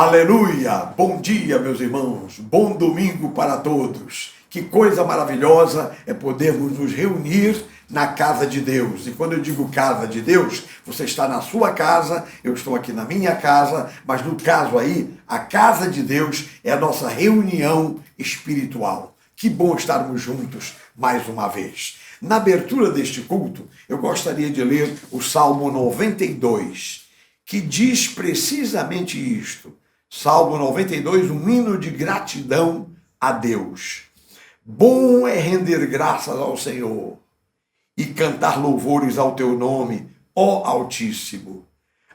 Aleluia! Bom dia, meus irmãos. Bom domingo para todos. Que coisa maravilhosa é podermos nos reunir na casa de Deus. E quando eu digo casa de Deus, você está na sua casa, eu estou aqui na minha casa, mas no caso aí, a casa de Deus é a nossa reunião espiritual. Que bom estarmos juntos mais uma vez. Na abertura deste culto, eu gostaria de ler o Salmo 92, que diz precisamente isto. Salmo 92, um hino de gratidão a Deus. Bom é render graças ao Senhor e cantar louvores ao teu nome, ó Altíssimo.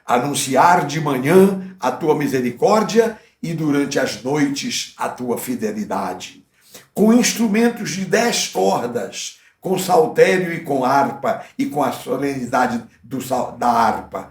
Anunciar de manhã a tua misericórdia e durante as noites a tua fidelidade. Com instrumentos de 10 cordas, com saltério e com harpa, e com a solenidade da harpa.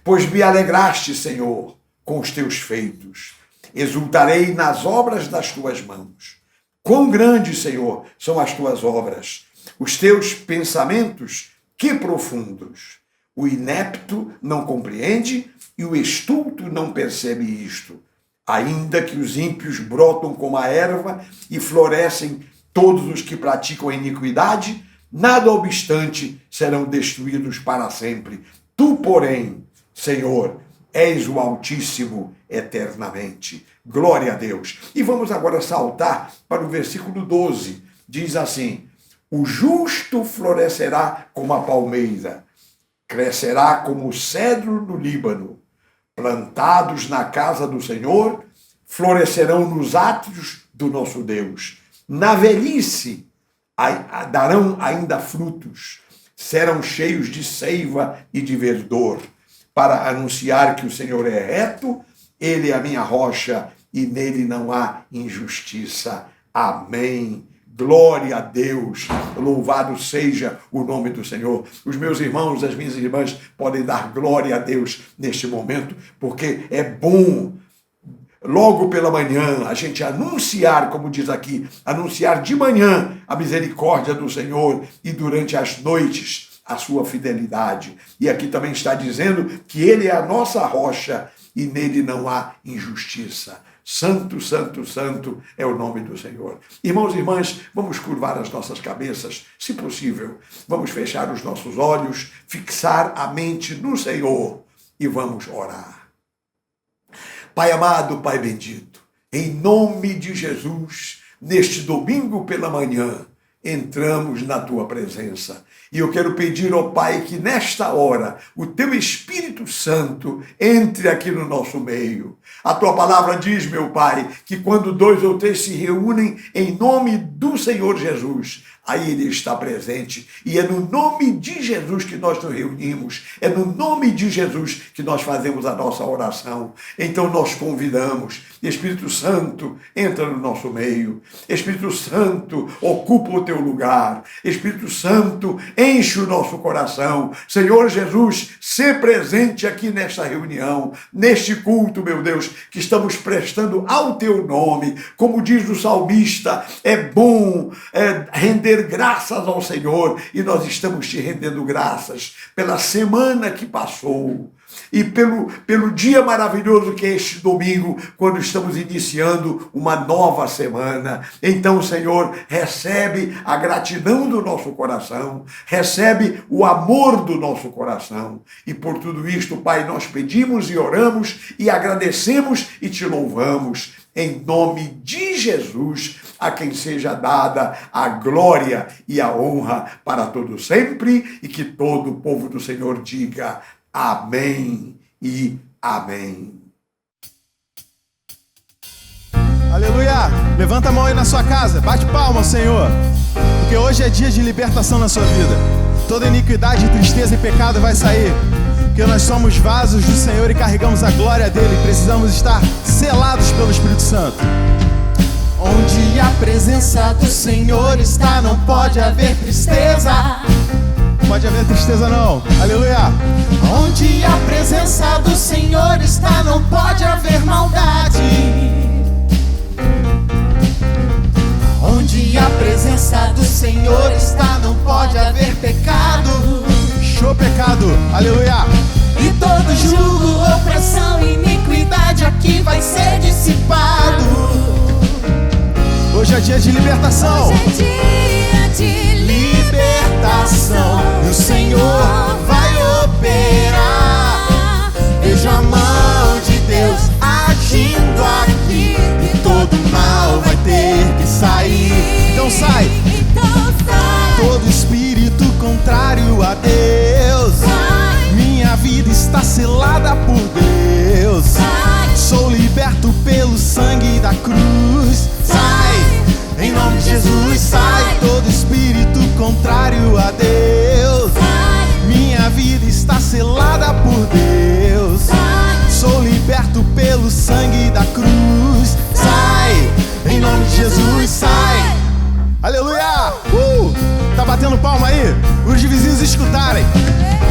Pois me alegraste, Senhor, com os teus feitos. Exultarei nas obras das tuas mãos. Quão grandes, Senhor, são as tuas obras. Os teus pensamentos, que profundos. O inepto não compreende e o estulto não percebe isto. Ainda que os ímpios brotam como a erva e florescem todos os que praticam a iniquidade, nada obstante serão destruídos para sempre. Tu, porém, Senhor, és o Altíssimo eternamente. Glória a Deus. E vamos agora saltar para o versículo 12. Diz assim: o justo florescerá como a palmeira, crescerá como o cedro no Líbano. Plantados na casa do Senhor, florescerão nos átrios do nosso Deus. Na velhice darão ainda frutos, serão cheios de seiva e de verdor, para anunciar que o Senhor é reto, Ele é a minha rocha e nele não há injustiça. Amém. Glória a Deus, louvado seja o nome do Senhor. Os meus irmãos, as minhas irmãs podem dar glória a Deus neste momento, porque é bom logo pela manhã a gente anunciar, como diz aqui, anunciar de manhã a misericórdia do Senhor e durante as noites a sua fidelidade. E aqui também está dizendo que Ele é a nossa rocha e nele não há injustiça. Santo, santo, santo é o nome do Senhor. Irmãos e irmãs, vamos curvar as nossas cabeças, se possível. Vamos fechar os nossos olhos, fixar a mente no Senhor e vamos orar. Pai amado, Pai bendito, em nome de Jesus, neste domingo pela manhã, entramos na Tua presença. E eu quero pedir ao Pai que nesta hora o Teu Espírito Santo entre aqui no nosso meio. A Tua palavra diz, meu Pai, que quando 2 ou 3 se reúnem em nome do Senhor Jesus, aí Ele está presente. E é no nome de Jesus que nós nos reunimos. É no nome de Jesus que nós fazemos a nossa oração. Então nós convidamos. Espírito Santo, entra no nosso meio. Espírito Santo, ocupa o teu lugar. Espírito Santo, enche o nosso coração. Senhor Jesus, se presente aqui nesta reunião, neste culto, meu Deus, que estamos prestando ao teu nome. Como diz o salmista, é bom render graças ao Senhor, e nós estamos te rendendo graças pela semana que passou e pelo dia maravilhoso que é este domingo, quando estamos iniciando uma nova semana. Então, Senhor, recebe a gratidão do nosso coração, recebe o amor do nosso coração, e por tudo isto, Pai, nós pedimos e oramos e agradecemos e te louvamos. Em nome de Jesus, a quem seja dada a glória e a honra para todo sempre, e que todo o povo do Senhor diga amém e amém. Aleluia! Levanta a mão aí na sua casa, bate palma ao Senhor, porque hoje é dia de libertação na sua vida. Toda iniquidade, tristeza e pecado vai sair, porque nós somos vasos do Senhor e carregamos a glória dele. Precisamos estar selados pelo Espírito Santo. Onde a presença do Senhor está, não pode haver tristeza. Não pode haver tristeza não. Aleluia! Onde a presença do Senhor está, não pode haver maldade. Onde a presença do Senhor está, não pode haver pecado. Show pecado, aleluia! E todo jugo, opressão, iniquidade aqui vai ser Hoje é dia de libertação. Hoje é dia de libertação. E o Senhor vai operar. Veja a mão de Deus agindo aqui. E todo mal vai ter que sair. Então sai. Então sai. Todo espírito contrário a Deus. Sai. Minha vida está selada por Deus. Sai. Sou liberto pelo sangue da cruz. Sai. Em nome de Jesus, sai. Todo espírito contrário a Deus. Sai. Minha vida está selada por Deus. Sai. Sou liberto pelo sangue da cruz. Sai. Em nome de Jesus, sai. Aleluia! Tá batendo palma aí? Os vizinhos escutarem.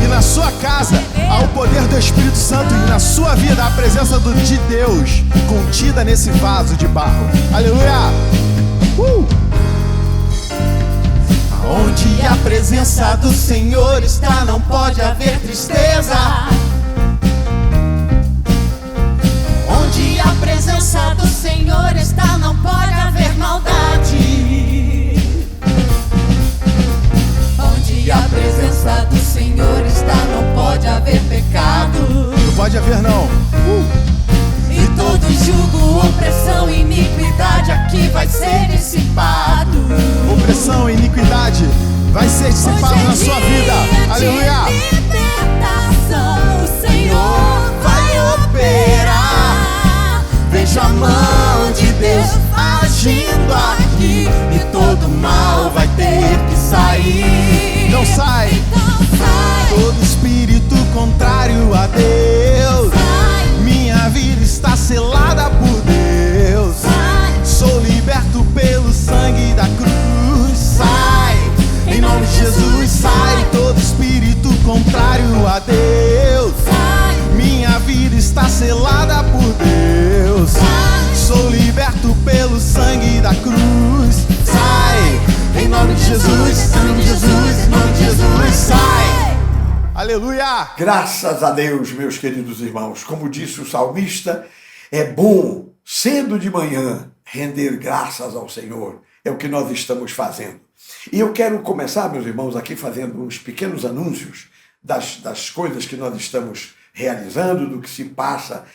E na sua casa há o poder do Espírito Santo. E na sua vida há a presença de Deus contida nesse vaso de barro. Aleluia! Onde a presença do Senhor está, não pode haver tristeza. Onde a presença do Senhor está, não pode haver maldade. Onde a presença do Senhor está, não pode haver pecado. Não pode haver não. E todo jugo, opressão, iniquidade aqui vai ser dissipado. Opressão e iniquidade vai ser dissipado na sua vida. Aleluia! Libertação, o Senhor vai operar. Veja a mão de Deus agindo aqui. E todo mal vai ter que sair. Então sai. Então sai. Todo espírito contrário a Deus. Sai. Minha vida está selada por Deus. Sai. Sou liberto pelo sangue da cruz. Sai. Em nome de Jesus, sai. Todo espírito contrário a Deus. Sai. Minha vida está selada por Deus. Sai. Sou liberto pelo sangue da cruz. Sai. Em nome de Jesus, em nome de Jesus, em nome de Jesus, sai. Aleluia! Graças a Deus, meus queridos irmãos. Como disse o salmista, é bom, cedo de manhã, render graças ao Senhor. É o que nós estamos fazendo. E eu quero começar, meus irmãos, aqui fazendo uns pequenos anúncios das coisas que nós estamos realizando, do que se passa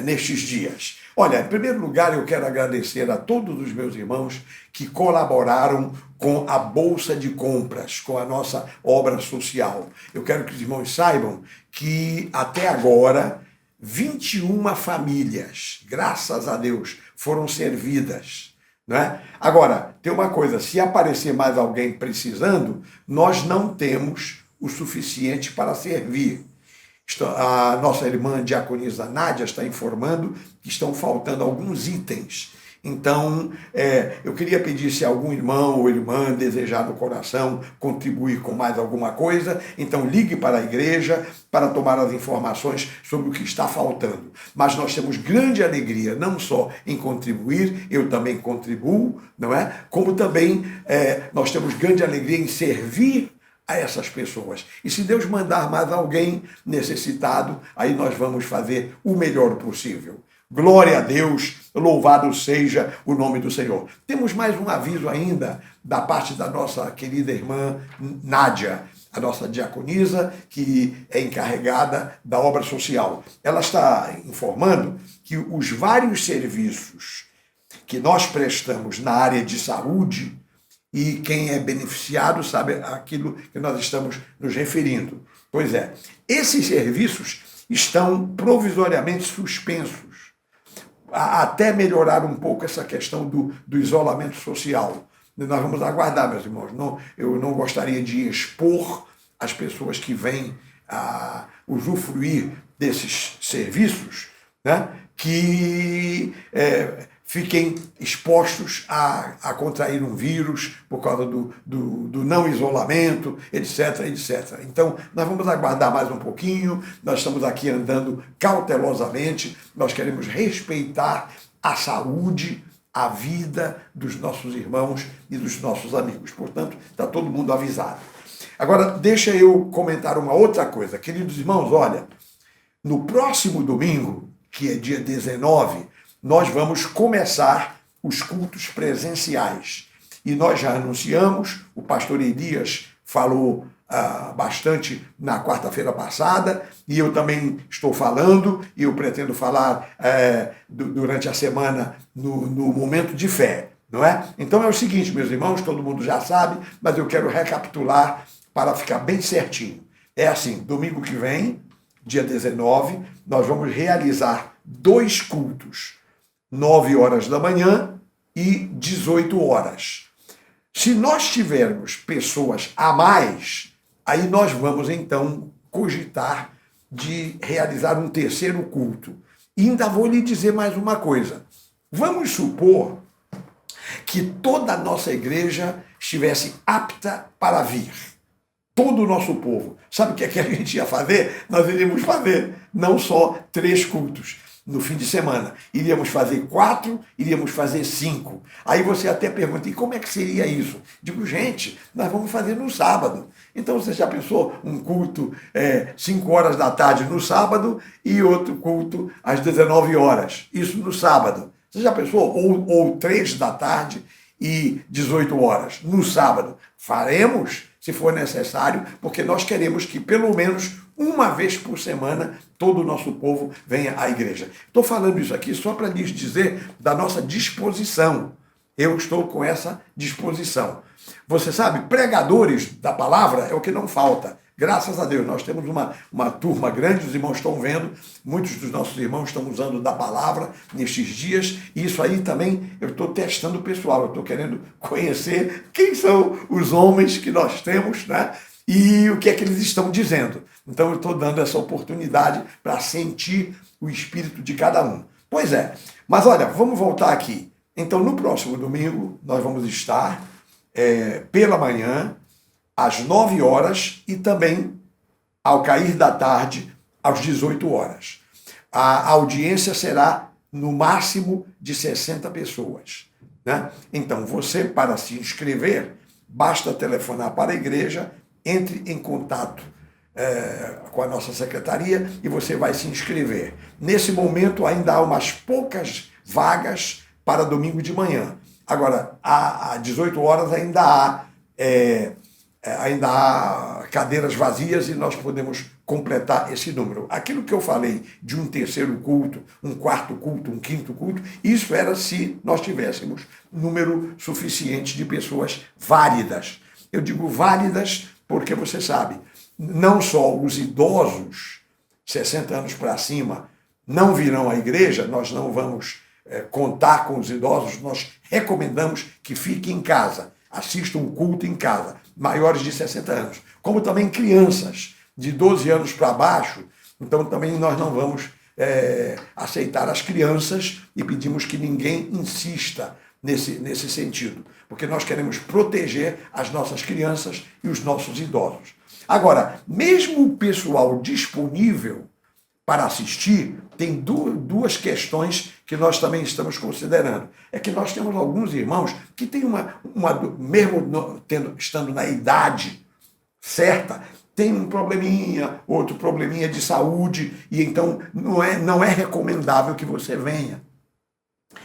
nestes dias. Olha, em primeiro lugar, eu quero agradecer a todos os meus irmãos que colaboraram com a Bolsa de Compras, com a nossa obra social. Eu quero que os irmãos saibam que, até agora, 21 famílias, graças a Deus, foram servidas. Né? Agora, tem uma coisa, se aparecer mais alguém precisando, nós não temos o suficiente para servir. A nossa irmã diaconisa Nádia está informando que estão faltando alguns itens. Então, eu queria pedir se algum irmão ou irmã desejar no coração contribuir com mais alguma coisa, então ligue para a igreja para tomar as informações sobre o que está faltando. Mas nós temos grande alegria, não só em contribuir, eu também contribuo, não é? Como também nós temos grande alegria em servir a essas pessoas. E se Deus mandar mais alguém necessitado, aí nós vamos fazer o melhor possível. Glória a Deus, louvado seja o nome do Senhor. Temos mais um aviso ainda da parte da nossa querida irmã Nádia, a nossa diaconisa, que é encarregada da obra social. Ela está informando que os vários serviços que nós prestamos na área de saúde, e quem é beneficiado sabe aquilo que nós estamos nos referindo. Pois é, esses serviços estão provisoriamente suspensos, até melhorar um pouco essa questão do isolamento social. Nós vamos aguardar, meus irmãos. Eu não gostaria de expor as pessoas que vêm a usufruir desses serviços, né, que fiquem expostos a contrair um vírus por causa do não isolamento, etc, etc. Então, nós vamos aguardar mais um pouquinho, nós estamos aqui andando cautelosamente, nós queremos respeitar a saúde, a vida dos nossos irmãos e dos nossos amigos. Portanto, está todo mundo avisado. Agora, deixa eu comentar uma outra coisa. Queridos irmãos, olha, no próximo domingo, que é dia 19, nós vamos começar os cultos presenciais. E nós já anunciamos, o pastor Elias falou bastante na quarta-feira passada, e eu também estou falando, e eu pretendo falar durante a semana no momento de fé, não é? Então é o seguinte, meus irmãos, todo mundo já sabe, mas eu quero recapitular para ficar bem certinho. É assim, domingo que vem, dia 19, nós vamos realizar 2 cultos, 9 horas da manhã e 18 horas. Se nós tivermos pessoas a mais, aí nós vamos então cogitar de realizar um terceiro culto. E ainda vou lhe dizer mais uma coisa. Vamos supor que toda a nossa igreja estivesse apta para vir. Todo o nosso povo. Sabe o que é que a gente ia fazer? Nós iríamos fazer não só 3 cultos no fim de semana. Iríamos fazer 4, iríamos fazer 5. Aí você até pergunta, e como é que seria isso? Digo, gente, nós vamos fazer no sábado. Então você já pensou um culto 5 horas da tarde no sábado e outro culto às 19 horas. Isso no sábado. Você já pensou? Ou 3 da tarde e 18 horas no sábado. Faremos, se for necessário, porque nós queremos que pelo menos uma vez por semana todo o nosso povo venha à igreja. Estou falando isso aqui só para lhes dizer da nossa disposição. Eu estou com essa disposição. Você sabe, pregadores da palavra é o que não falta. Graças a Deus, nós temos uma turma grande, os irmãos estão vendo, muitos dos nossos irmãos estão usando da palavra nestes dias, e isso aí também eu estou testando o pessoal, eu estou querendo conhecer quem são os homens que nós temos, né? E o que é que eles estão dizendo. Então eu estou dando essa oportunidade para sentir o espírito de cada um. Pois é, mas olha, vamos voltar aqui. Então no próximo domingo nós vamos estar pela manhã, às 9 horas e também ao cair da tarde, às 18 horas. A audiência será no máximo de 60 pessoas, né? Então você, para se inscrever, basta telefonar para a igreja, entre em contato com a nossa secretaria e você vai se inscrever. Nesse momento ainda há umas poucas vagas para domingo de manhã. Agora, às 18 horas ainda há cadeiras vazias e nós podemos completar esse número. Aquilo que eu falei de um terceiro culto, um quarto culto, um quinto culto, isso era se nós tivéssemos número suficiente de pessoas válidas. Eu digo válidas porque você sabe, não só os idosos, 60 anos para cima, não virão à igreja, nós não vamos contar com os idosos, nós recomendamos que fiquem em casa, assistam um culto em casa, maiores de 60 anos, como também crianças de 12 anos para baixo, então também nós não vamos aceitar as crianças e pedimos que ninguém insista nesse sentido, porque nós queremos proteger as nossas crianças e os nossos idosos. Agora, mesmo o pessoal disponível para assistir, tem duas questões que nós também estamos considerando. É que nós temos alguns irmãos que têm mesmo estando na idade certa, tem um probleminha, outro probleminha de saúde, e então não é recomendável que você venha.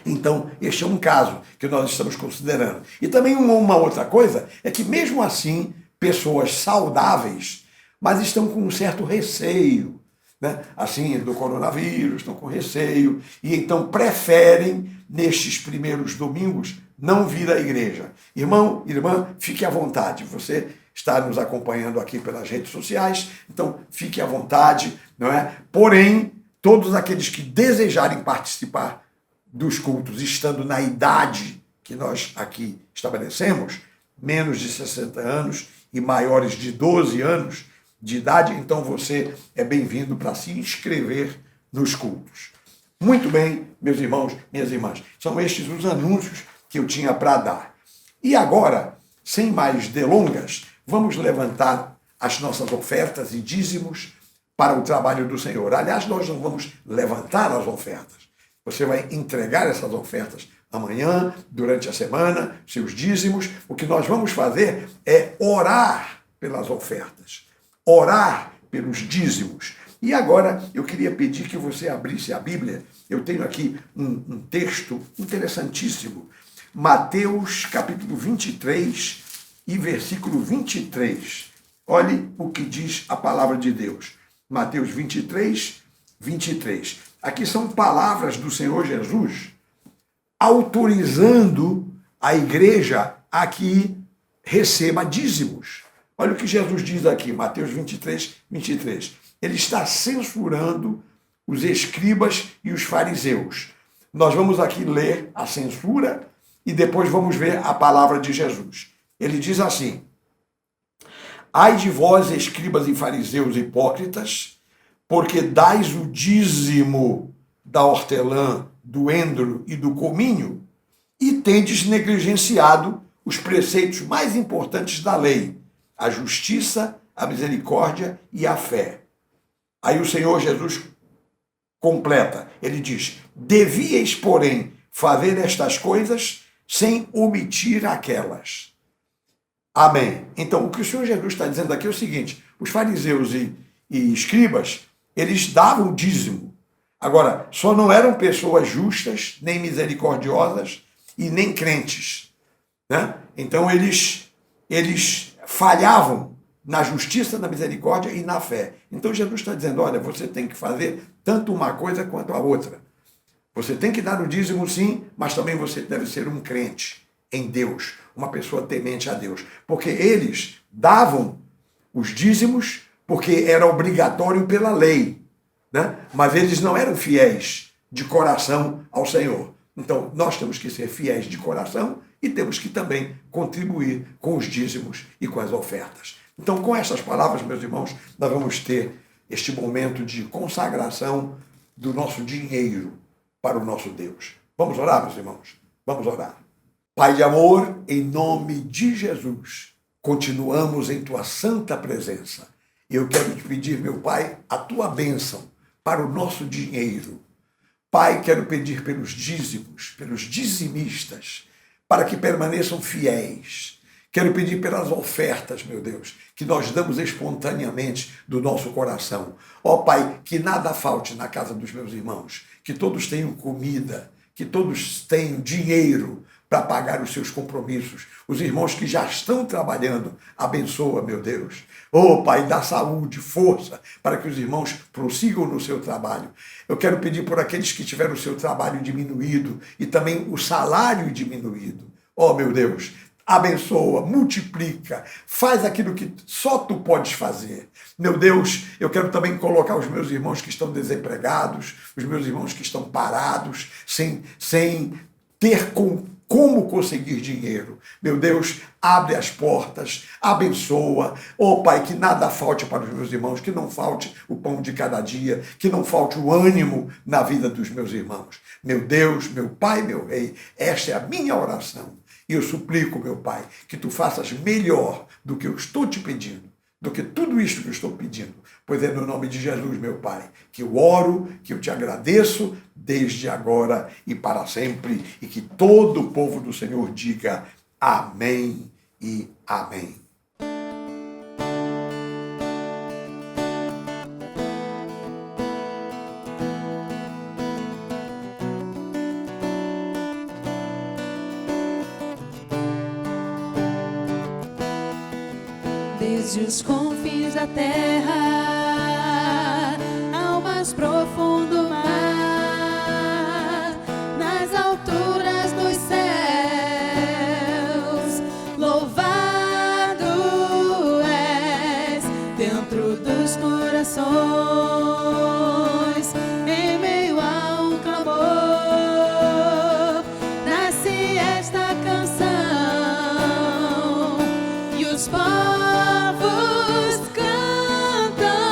Então, este é um caso que nós estamos considerando. E também uma outra coisa é que, mesmo assim, pessoas saudáveis, mas estão com um certo receio, né? Assim, do coronavírus, estão com receio, e então preferem, nestes primeiros domingos, não vir à igreja. Irmão, irmã, fique à vontade. Você está nos acompanhando aqui pelas redes sociais, então fique à vontade, não é? Porém, todos aqueles que desejarem participar dos cultos, estando na idade que nós aqui estabelecemos, menos de 60 anos e maiores de 12 anos de idade, então você é bem-vindo para se inscrever nos cultos. Muito bem, meus irmãos, minhas irmãs, são estes os anúncios que eu tinha para dar. E agora, sem mais delongas, vamos levantar as nossas ofertas e dízimos para o trabalho do Senhor. Aliás, nós não vamos levantar as ofertas. Você vai entregar essas ofertas amanhã, durante a semana, seus dízimos. O que nós vamos fazer é orar pelas ofertas, orar pelos dízimos. E agora eu queria pedir que você abrisse a Bíblia. Eu tenho aqui um texto interessantíssimo. Mateus capítulo 23 e versículo 23. Olhe o que diz a palavra de Deus. Mateus 23, 23. Aqui são palavras do Senhor Jesus autorizando a igreja a que receba dízimos. Olha o que Jesus diz aqui, Mateus 23, 23. Ele está censurando os escribas e os fariseus. Nós vamos aqui ler a censura e depois vamos ver a palavra de Jesus. Ele diz assim: ai de vós, escribas e fariseus hipócritas, porque dais o dízimo da hortelã, do endro e do cominho, e tendes negligenciado os preceitos mais importantes da lei, a justiça, a misericórdia e a fé. Aí o Senhor Jesus completa, ele diz: devíeis, porém, fazer estas coisas sem omitir aquelas. Amém. Então, o que o Senhor Jesus está dizendo aqui é o seguinte: os fariseus e escribas, eles davam dízimo. Agora, só não eram pessoas justas, nem misericordiosas e nem crentes, né? Então, eles falhavam na justiça, na misericórdia e na fé. Então, Jesus está dizendo: olha, você tem que fazer tanto uma coisa quanto a outra. Você tem que dar o dízimo, sim, mas também você deve ser um crente em Deus, uma pessoa temente a Deus. Porque eles davam os dízimos porque era obrigatório pela lei, né? Mas eles não eram fiéis de coração ao Senhor. Então, nós temos que ser fiéis de coração e temos que também contribuir com os dízimos e com as ofertas. Então, com essas palavras, meus irmãos, nós vamos ter este momento de consagração do nosso dinheiro para o nosso Deus. Vamos orar, meus irmãos? Vamos orar. Pai de amor, em nome de Jesus, continuamos em tua santa presença. Eu quero te pedir, meu Pai, a tua bênção para o nosso dinheiro. Pai, quero pedir pelos dízimos, pelos dizimistas, para que permaneçam fiéis. Quero pedir pelas ofertas, meu Deus, que nós damos espontaneamente do nosso coração. Ó Pai, que nada falte na casa dos meus irmãos, que todos tenham comida, que todos tenham dinheiro para pagar os seus compromissos. Os irmãos que já estão trabalhando, abençoa, meu Deus. Oh, Pai, dá saúde, força, para que os irmãos prossigam no seu trabalho. Eu quero pedir por aqueles que tiveram o seu trabalho diminuído e também o salário diminuído. Oh, meu Deus, abençoa, multiplica, faz aquilo que só tu podes fazer. Meu Deus, eu quero também colocar os meus irmãos que estão desempregados, os meus irmãos que estão parados, sem ter como conseguir dinheiro. Meu Deus, abre as portas, abençoa. Oh, Pai, que nada falte para os meus irmãos, que não falte o pão de cada dia, que não falte o ânimo na vida dos meus irmãos. Meu Deus, meu Pai, meu Rei, esta é a minha oração. E eu suplico, meu Pai, que tu faças melhor do que eu estou te pedindo, do que tudo isto que eu estou pedindo. Pois é no nome de Jesus, meu Pai, que eu oro, que eu te agradeço desde agora e para sempre, e que todo o povo do Senhor diga amém e amém. Desde os confins da terra ao mais profundo mar, nas alturas dos céus, louvado és dentro dos corações, em meio a um clamor, nasce esta canção e os povos cantam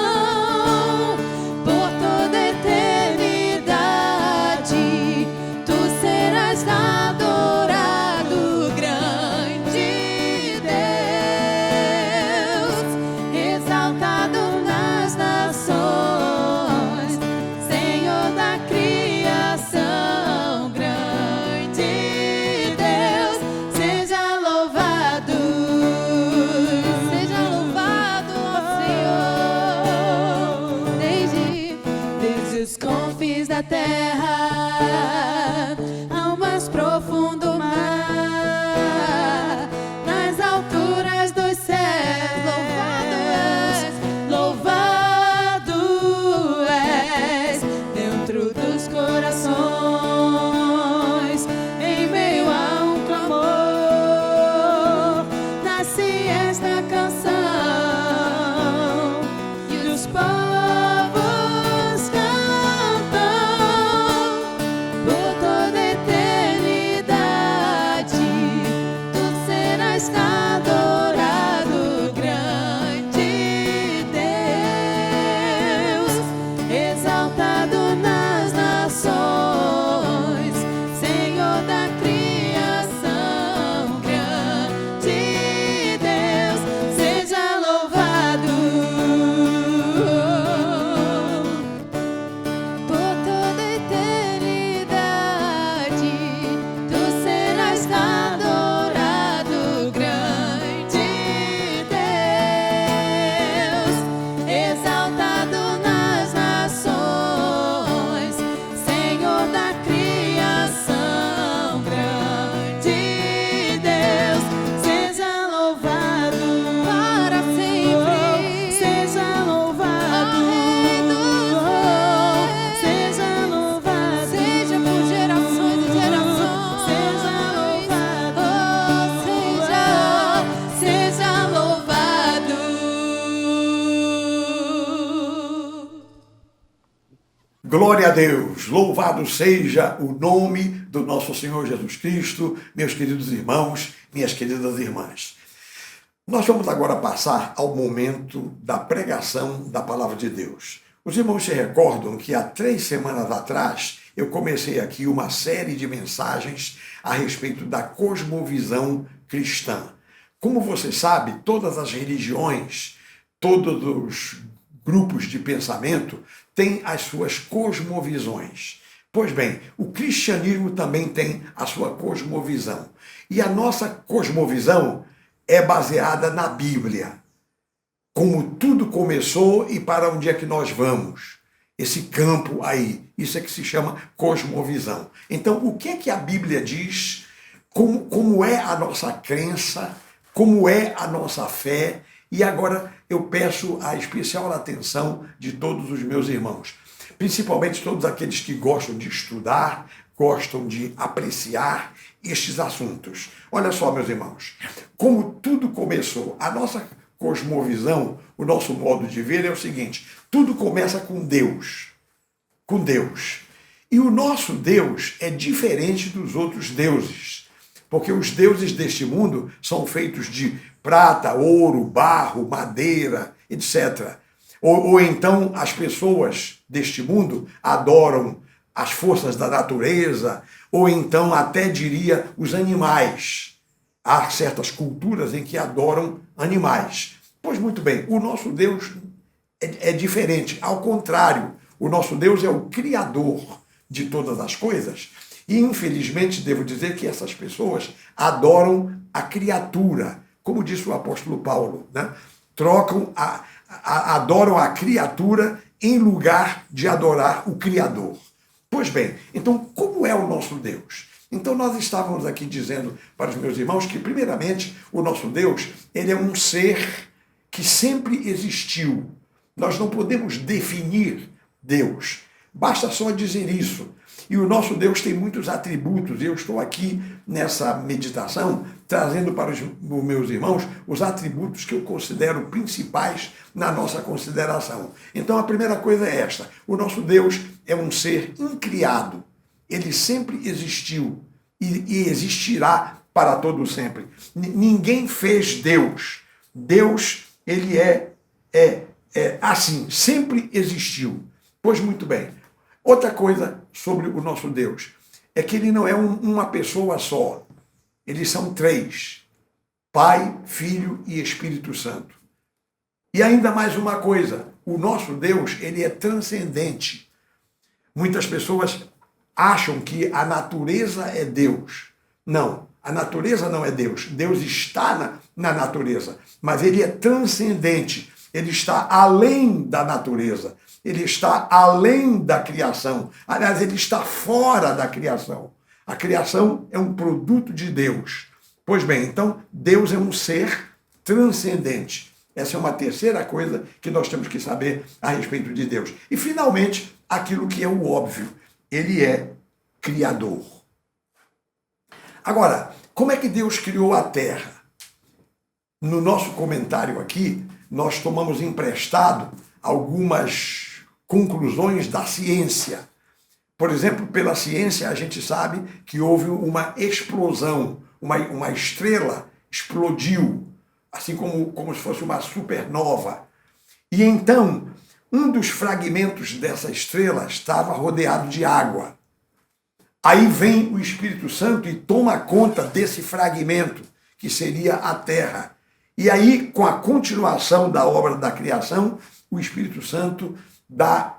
terra, ao mais profundo mar, nas alturas dos céus. Louvado és dentro dos corações, em meio a um clamor, nasce esta canção e os povos cantam por toda a eternidade. Tu serás adorado, grande Deus, exaltado nas nações, Senhor da criação. Grande Deus, seja louvado por toda a eternidade. Tu serás adorado, grande Deus, exaltado nas nações, Senhor da criação. Grande Deus, seja louvado para sempre. Seja louvado, seja louvado, seja por gerações e gerações. Seja louvado, seja louvado. Glória a Deus, louvado seja o nome do nosso Senhor Jesus Cristo, meus queridos irmãos, minhas queridas irmãs. Nós vamos agora passar ao momento da pregação da Palavra de Deus. Os irmãos se recordam que há 3 semanas atrás eu comecei aqui uma série de mensagens a respeito da cosmovisão cristã. Como você sabe, todas as religiões, todos os grupos de pensamento têm as suas cosmovisões. Pois bem, o cristianismo também tem a sua cosmovisão. E a nossa cosmovisão é baseada na Bíblia. Como tudo começou e para onde é que nós vamos. Esse campo aí, isso é que se chama cosmovisão. Então, o que é que a Bíblia diz? Como é a nossa crença? Como é a nossa fé? E agora eu peço a especial atenção de todos os meus irmãos, principalmente todos aqueles que gostam de estudar, gostam de apreciar estes assuntos. Olha só, meus irmãos, como tudo começou, a nossa cosmovisão, o nosso modo de ver é o seguinte: tudo começa com Deus. Com Deus. E o nosso Deus é diferente dos outros deuses, porque os deuses deste mundo são feitos de prata, ouro, barro, madeira, etc. Ou então as pessoas deste mundo adoram as forças da natureza, ou então até diria os animais. Há certas culturas em que adoram animais. Pois muito bem, o nosso Deus é diferente. Ao contrário, o nosso Deus é o Criador de todas as coisas. E infelizmente devo dizer que essas pessoas adoram a criatura, como disse o apóstolo Paulo, né? Adoram a criatura em lugar de adorar o Criador. Pois bem, então como é o nosso Deus? Então nós estávamos aqui dizendo para os meus irmãos que, primeiramente, o nosso Deus, ele é um ser que sempre existiu. Nós não podemos definir Deus, basta só dizer isso. E o nosso Deus tem muitos atributos. Eu estou aqui nessa meditação trazendo para os meus irmãos os atributos que eu considero principais na nossa consideração. Então a primeira coisa é esta: o nosso Deus é um ser incriado. Ele sempre existiu e existirá para todo sempre. Ninguém fez Deus. Deus, ele é assim, sempre existiu. Pois muito bem. Outra coisa sobre o nosso Deus é que ele não é uma pessoa só. Eles são 3. Pai, Filho e Espírito Santo. E ainda mais uma coisa, o nosso Deus, ele é transcendente. Muitas pessoas acham que a natureza é Deus. Não, a natureza não é Deus. Deus está na natureza, mas ele é transcendente. Ele está além da natureza. ele está além da criação. Aliás, ele está fora da criação. A criação é um produto de Deus. Pois bem, então, Deus é um ser transcendente. Essa é uma terceira coisa que nós temos que saber a respeito de Deus. E, finalmente, aquilo que é o óbvio. Ele é criador. Agora, como é que Deus criou a terra? No nosso comentário aqui, nós tomamos emprestado algumas conclusões da ciência. Por exemplo, pela ciência, a gente sabe que houve uma explosão, uma estrela explodiu, assim como se fosse uma supernova. E então, um dos fragmentos dessa estrela estava rodeado de água. Aí vem o Espírito Santo e toma conta desse fragmento, que seria a terra. E aí, com a continuação da obra da criação, o Espírito Santo dá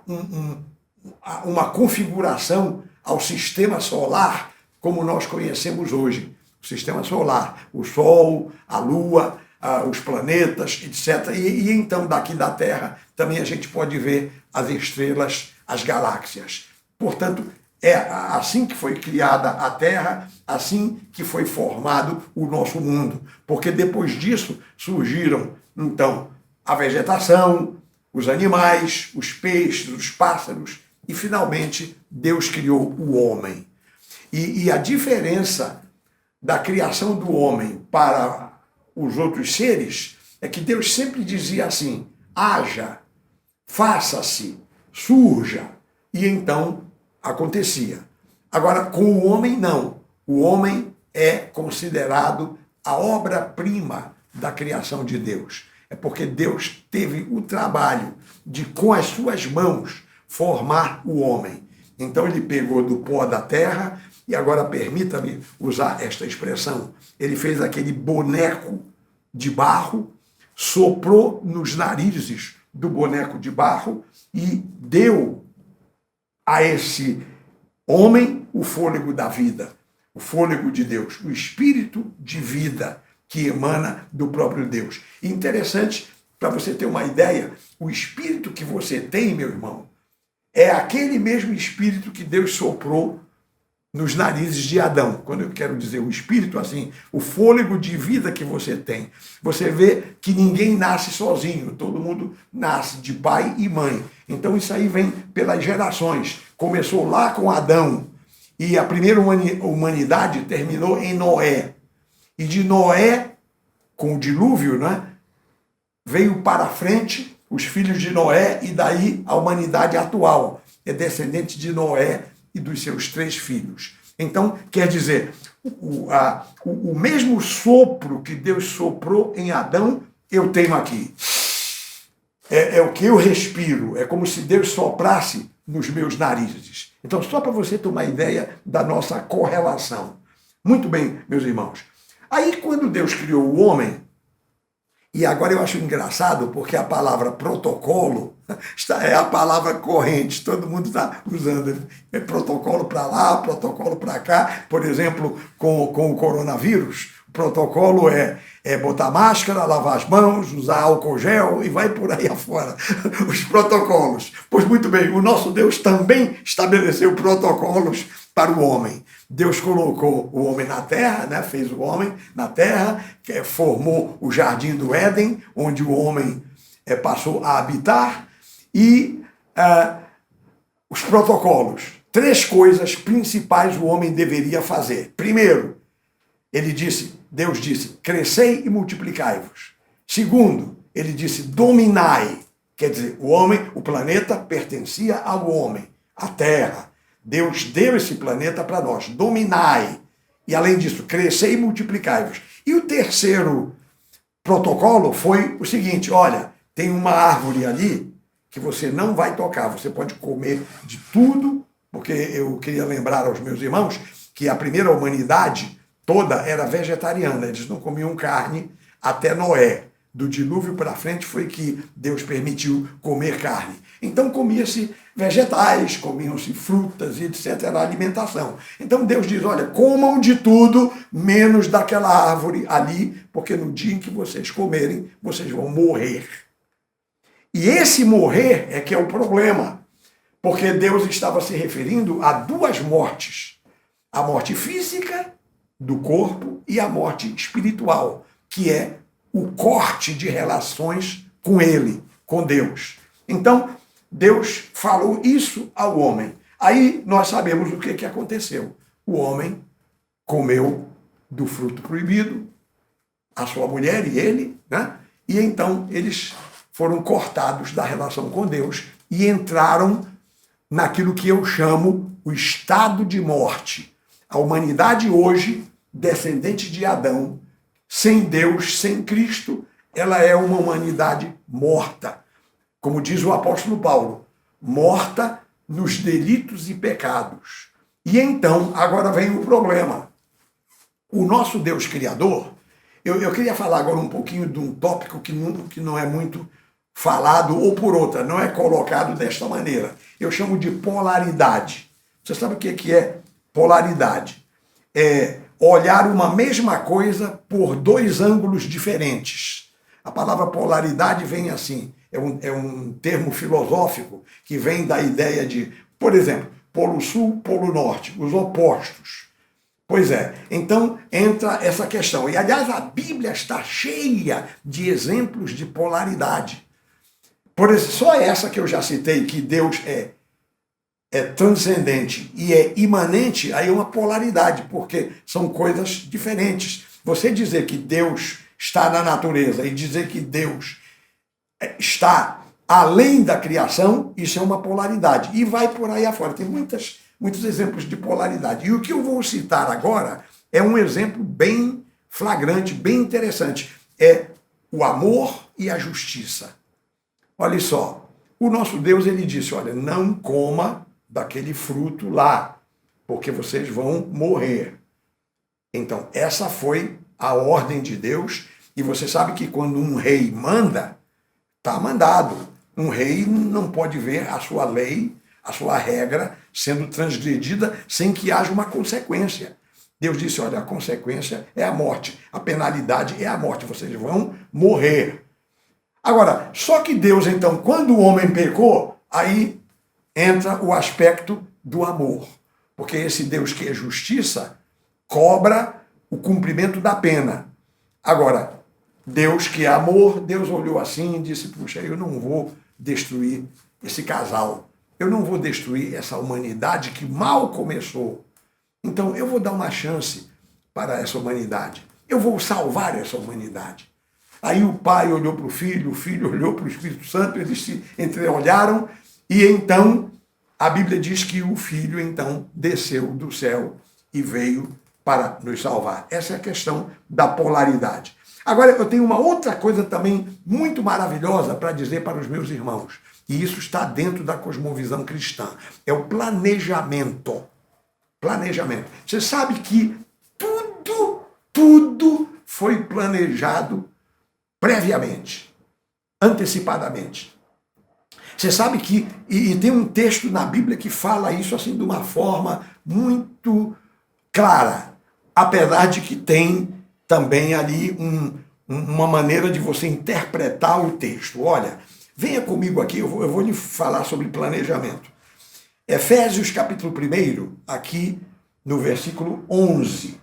uma configuração ao sistema solar como nós conhecemos hoje. O sistema solar, o Sol, a Lua, os planetas, etc. E então, daqui da Terra, também a gente pode ver as estrelas, as galáxias. Portanto, é assim que foi criada a Terra, assim que foi formado o nosso mundo. Porque depois disso surgiram, então, a vegetação, os animais, os peixes, os pássaros, e finalmente Deus criou o homem. E a diferença da criação do homem para os outros seres é que Deus sempre dizia assim: haja, faça-se, surja, e então acontecia. Agora, com o homem, não. O homem é considerado a obra-prima da criação de Deus. É porque Deus teve o trabalho de, com as suas mãos, formar o homem. Então ele pegou do pó da terra, e agora permita-me usar esta expressão, ele fez aquele boneco de barro, soprou nos narizes do boneco de barro e deu a esse homem o fôlego da vida, o fôlego de Deus, o espírito de vida que emana do próprio Deus. E interessante, para você ter uma ideia, o espírito que você tem, meu irmão, é aquele mesmo espírito que Deus soprou nos narizes de Adão. Quando eu quero dizer o espírito, assim, o fôlego de vida que você tem. Você vê que ninguém nasce sozinho, todo mundo nasce de pai e mãe. Então isso aí vem pelas gerações. Começou lá com Adão, e a primeira humanidade terminou em Noé. E de Noé, com o dilúvio, né, veio para frente os filhos de Noé, e daí a humanidade atual é descendente de Noé e dos seus 3 filhos. Então, quer dizer, o mesmo sopro que Deus soprou em Adão, eu tenho aqui. É o que eu respiro, é como se Deus soprasse nos meus narizes. Então, só para você ter uma ideia da nossa correlação. Muito bem, meus irmãos. Aí, quando Deus criou o homem, e agora eu acho engraçado, porque a palavra protocolo é a palavra corrente, todo mundo está usando. É protocolo para lá, protocolo para cá. Por exemplo, com o coronavírus, o protocolo é botar máscara, lavar as mãos, usar álcool gel e vai por aí afora. Os protocolos. Pois muito bem, o nosso Deus também estabeleceu protocolos para o homem. Deus colocou o homem na terra, né? Fez o homem na terra, formou o jardim do Éden, onde o homem passou a habitar, e os protocolos. 3 coisas principais o homem deveria fazer. Primeiro, Deus disse, crescei e multiplicai-vos. Segundo, ele disse, dominai. Quer dizer, o planeta pertencia ao homem, à terra. Deus deu esse planeta para nós, dominai. E além disso, crescei e multiplicai-vos. E o terceiro protocolo foi o seguinte, olha, tem uma árvore ali que você não vai tocar, você pode comer de tudo, porque eu queria lembrar aos meus irmãos que a primeira humanidade toda era vegetariana, eles não comiam carne até Noé. Do dilúvio para frente foi que Deus permitiu comer carne. Então comia-se vegetais, comiam-se frutas e etc. Era a alimentação. Então Deus diz, olha, comam de tudo, menos daquela árvore ali, porque no dia em que vocês comerem, vocês vão morrer. E esse morrer é que é o problema, porque Deus estava se referindo a duas mortes: a morte física do corpo e a morte espiritual, que é o corte de relações com Ele, com Deus. Então, Deus falou isso ao homem. Aí nós sabemos o que aconteceu. O homem comeu do fruto proibido, a sua mulher e ele, né? E então eles foram cortados da relação com Deus e entraram naquilo que eu chamo o estado de morte. A humanidade hoje, descendente de Adão, sem Deus, sem Cristo, ela é uma humanidade morta. Como diz o apóstolo Paulo, morta nos delitos e pecados. E então, agora vem o problema. O nosso Deus Criador, eu queria falar agora um pouquinho de um tópico que não é muito falado, ou por outra, não é colocado desta maneira. Eu chamo de polaridade. Você sabe o que é polaridade? É olhar uma mesma coisa por dois ângulos diferentes. A palavra polaridade vem assim, é um termo filosófico que vem da ideia de, por exemplo, polo sul, polo norte, os opostos. Pois é, então entra essa questão. E, aliás, a Bíblia está cheia de exemplos de polaridade. Por exemplo, só essa que eu já citei, que Deus é transcendente e é imanente, aí é uma polaridade, porque são coisas diferentes. Você dizer que Deus está na natureza e dizer que Deus está além da criação, isso é uma polaridade. E vai por aí afora. Tem muitos exemplos de polaridade. E o que eu vou citar agora é um exemplo bem flagrante, bem interessante. É o amor e a justiça. Olha só, o nosso Deus, ele disse, olha, não coma daquele fruto lá, porque vocês vão morrer. Então, essa foi a ordem de Deus, e você sabe que quando um rei manda, está mandado. Um rei não pode ver a sua lei, a sua regra sendo transgredida sem que haja uma consequência. Deus disse, olha, a consequência é a morte, a penalidade é a morte, vocês vão morrer. Agora, só que Deus, então, quando o homem pecou, aí entra o aspecto do amor. Porque esse Deus que é justiça cobra o cumprimento da pena. Agora, Deus que é amor, Deus olhou assim e disse, puxa, eu não vou destruir esse casal. Eu não vou destruir essa humanidade que mal começou. Então, eu vou dar uma chance para essa humanidade. Eu vou salvar essa humanidade. Aí o pai olhou para o filho olhou para o Espírito Santo, eles se entreolharam, e então a Bíblia diz que o filho então desceu do céu e veio para nos salvar. Essa é a questão da polaridade. Agora, eu tenho uma outra coisa também muito maravilhosa para dizer para os meus irmãos, e isso está dentro da cosmovisão cristã, é o planejamento. Planejamento. Você sabe que tudo foi planejado previamente, antecipadamente. Você sabe que, e tem um texto na Bíblia que fala isso assim de uma forma muito clara, apesar de que tem também ali uma maneira de você interpretar o texto. Olha, venha comigo aqui, eu vou lhe falar sobre planejamento. Efésios capítulo 1, aqui no versículo 11.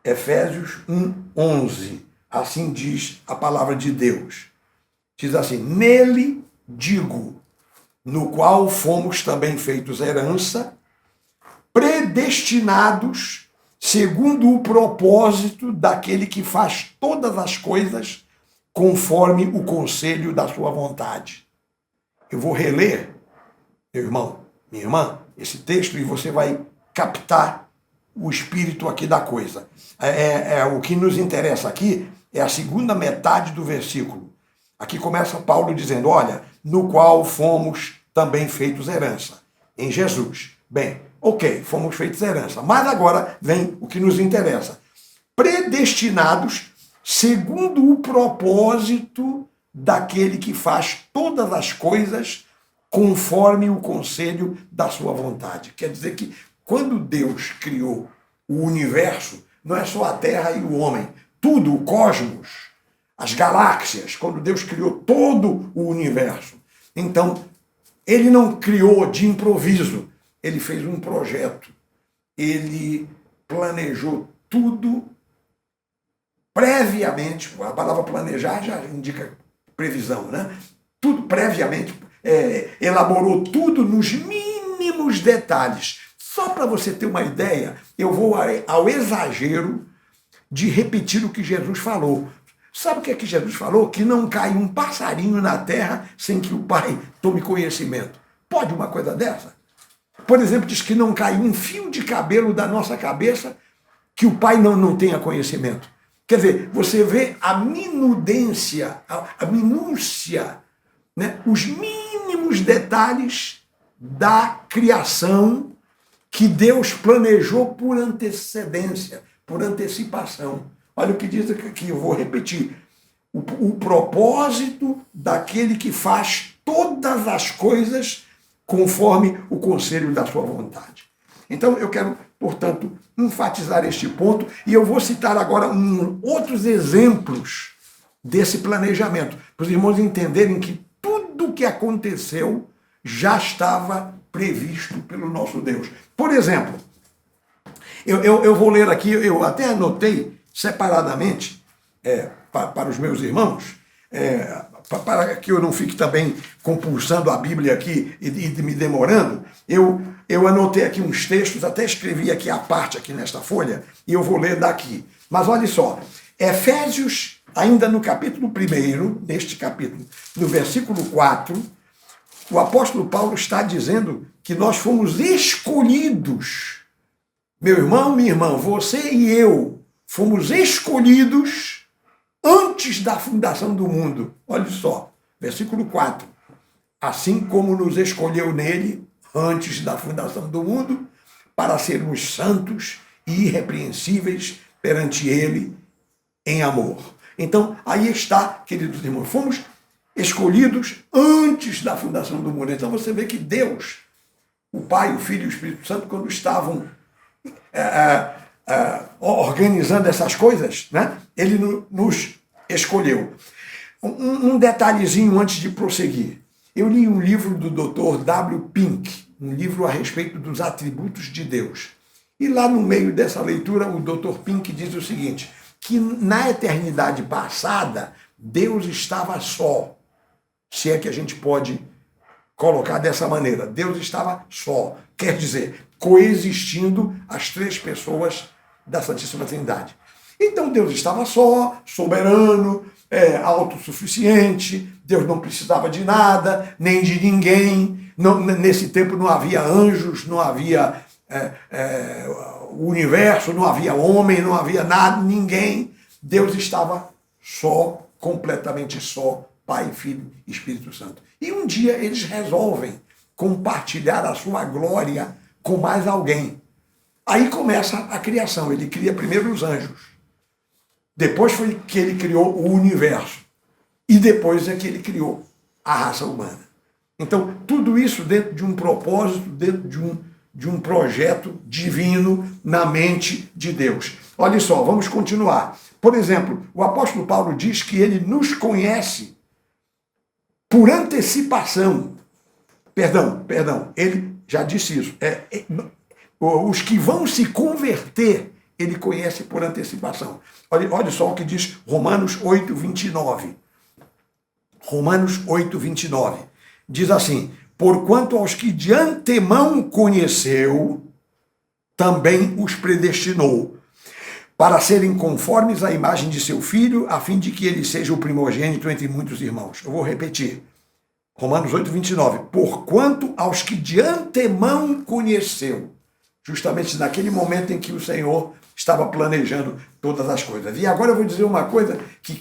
Efésios 1:11. Assim diz a palavra de Deus. Diz assim, nele digo, no qual fomos também feitos herança, predestinados segundo o propósito daquele que faz todas as coisas conforme o conselho da sua vontade. Eu vou reler, meu irmão, minha irmã, esse texto e você vai captar o espírito aqui da coisa. O que nos interessa aqui é a segunda metade do versículo. Aqui começa Paulo dizendo, olha, no qual fomos também feitos herança, em Jesus. Bem, ok, fomos feitos herança, mas agora vem o que nos interessa. Predestinados segundo o propósito daquele que faz todas as coisas conforme o conselho da sua vontade. Quer dizer que quando Deus criou o universo, não é só a terra e o homem, tudo, o cosmos, as galáxias, quando Deus criou todo o universo. Então, ele não criou de improviso, ele fez um projeto, ele planejou tudo previamente. A palavra planejar já indica previsão, né? Tudo previamente, elaborou tudo nos mínimos detalhes. Só para você ter uma ideia, eu vou ao exagero de repetir o que Jesus falou. Sabe o que é que Jesus falou? Que não cai um passarinho na terra sem que o Pai tome conhecimento. Pode uma coisa dessa? Por exemplo, diz que não cai um fio de cabelo da nossa cabeça que o Pai não tenha conhecimento. Quer dizer, você vê a minudência, a minúcia, né? Os mínimos detalhes da criação que Deus planejou por antecedência, por antecipação. Olha o que diz aqui, eu vou repetir. O propósito daquele que faz todas as coisas conforme o conselho da sua vontade. Então, eu quero, portanto, enfatizar este ponto e eu vou citar agora outros exemplos desse planejamento, para os irmãos entenderem que tudo o que aconteceu já estava previsto pelo nosso Deus. Por exemplo, eu vou ler aqui, eu até anotei separadamente para os meus irmãos, para que eu não fique também compulsando a Bíblia aqui e me demorando, eu anotei aqui uns textos, até escrevi aqui a parte aqui nesta folha, e eu vou ler daqui. Mas olha só, Efésios, ainda no capítulo 1, neste capítulo, no versículo 4, o apóstolo Paulo está dizendo que nós fomos escolhidos. Meu irmão, minha irmã, você e eu fomos escolhidos antes da fundação do mundo. Olha só, versículo 4. Assim como nos escolheu nele antes da fundação do mundo, para sermos santos e irrepreensíveis perante ele em amor. Então, aí está, queridos irmãos, fomos escolhidos antes da fundação do mundo. Então você vê que Deus, o Pai, o Filho e o Espírito Santo, quando estavam organizando essas coisas, né? Ele nos escolheu. Um detalhezinho antes de prosseguir. Eu li um livro do Dr. W. Pink, um livro a respeito dos atributos de Deus. E lá no meio dessa leitura, o Dr. Pink diz o seguinte, que na eternidade passada, Deus estava só. Se é que a gente pode colocar dessa maneira. Deus estava só. Quer dizer, coexistindo as três pessoas da Santíssima Trindade. Então Deus estava só, soberano, autossuficiente, Deus não precisava de nada, nem de ninguém. Nesse tempo não havia anjos, não havia o universo, não havia homem, não havia nada, ninguém. Deus estava só, completamente só, Pai, Filho e Espírito Santo. E um dia eles resolvem compartilhar a sua glória com mais alguém. Aí começa a criação. Ele cria primeiro os anjos. Depois foi que ele criou o universo. E depois é que ele criou a raça humana. Então, tudo isso dentro de um propósito, dentro de um projeto divino na mente de Deus. Olha só, vamos continuar. Por exemplo, o apóstolo Paulo diz que ele nos conhece por antecipação. Perdão, ele já disse isso. Os que vão se converter, ele conhece por antecipação. Olha só o que diz Romanos 8, 29. Romanos 8, 29. Diz assim, porquanto aos que de antemão conheceu, também os predestinou, para serem conformes à imagem de seu filho, a fim de que ele seja o primogênito entre muitos irmãos. Eu vou repetir. Romanos 8, 29. Porquanto aos que de antemão conheceu, justamente naquele momento em que o Senhor estava planejando todas as coisas. E agora eu vou dizer uma coisa que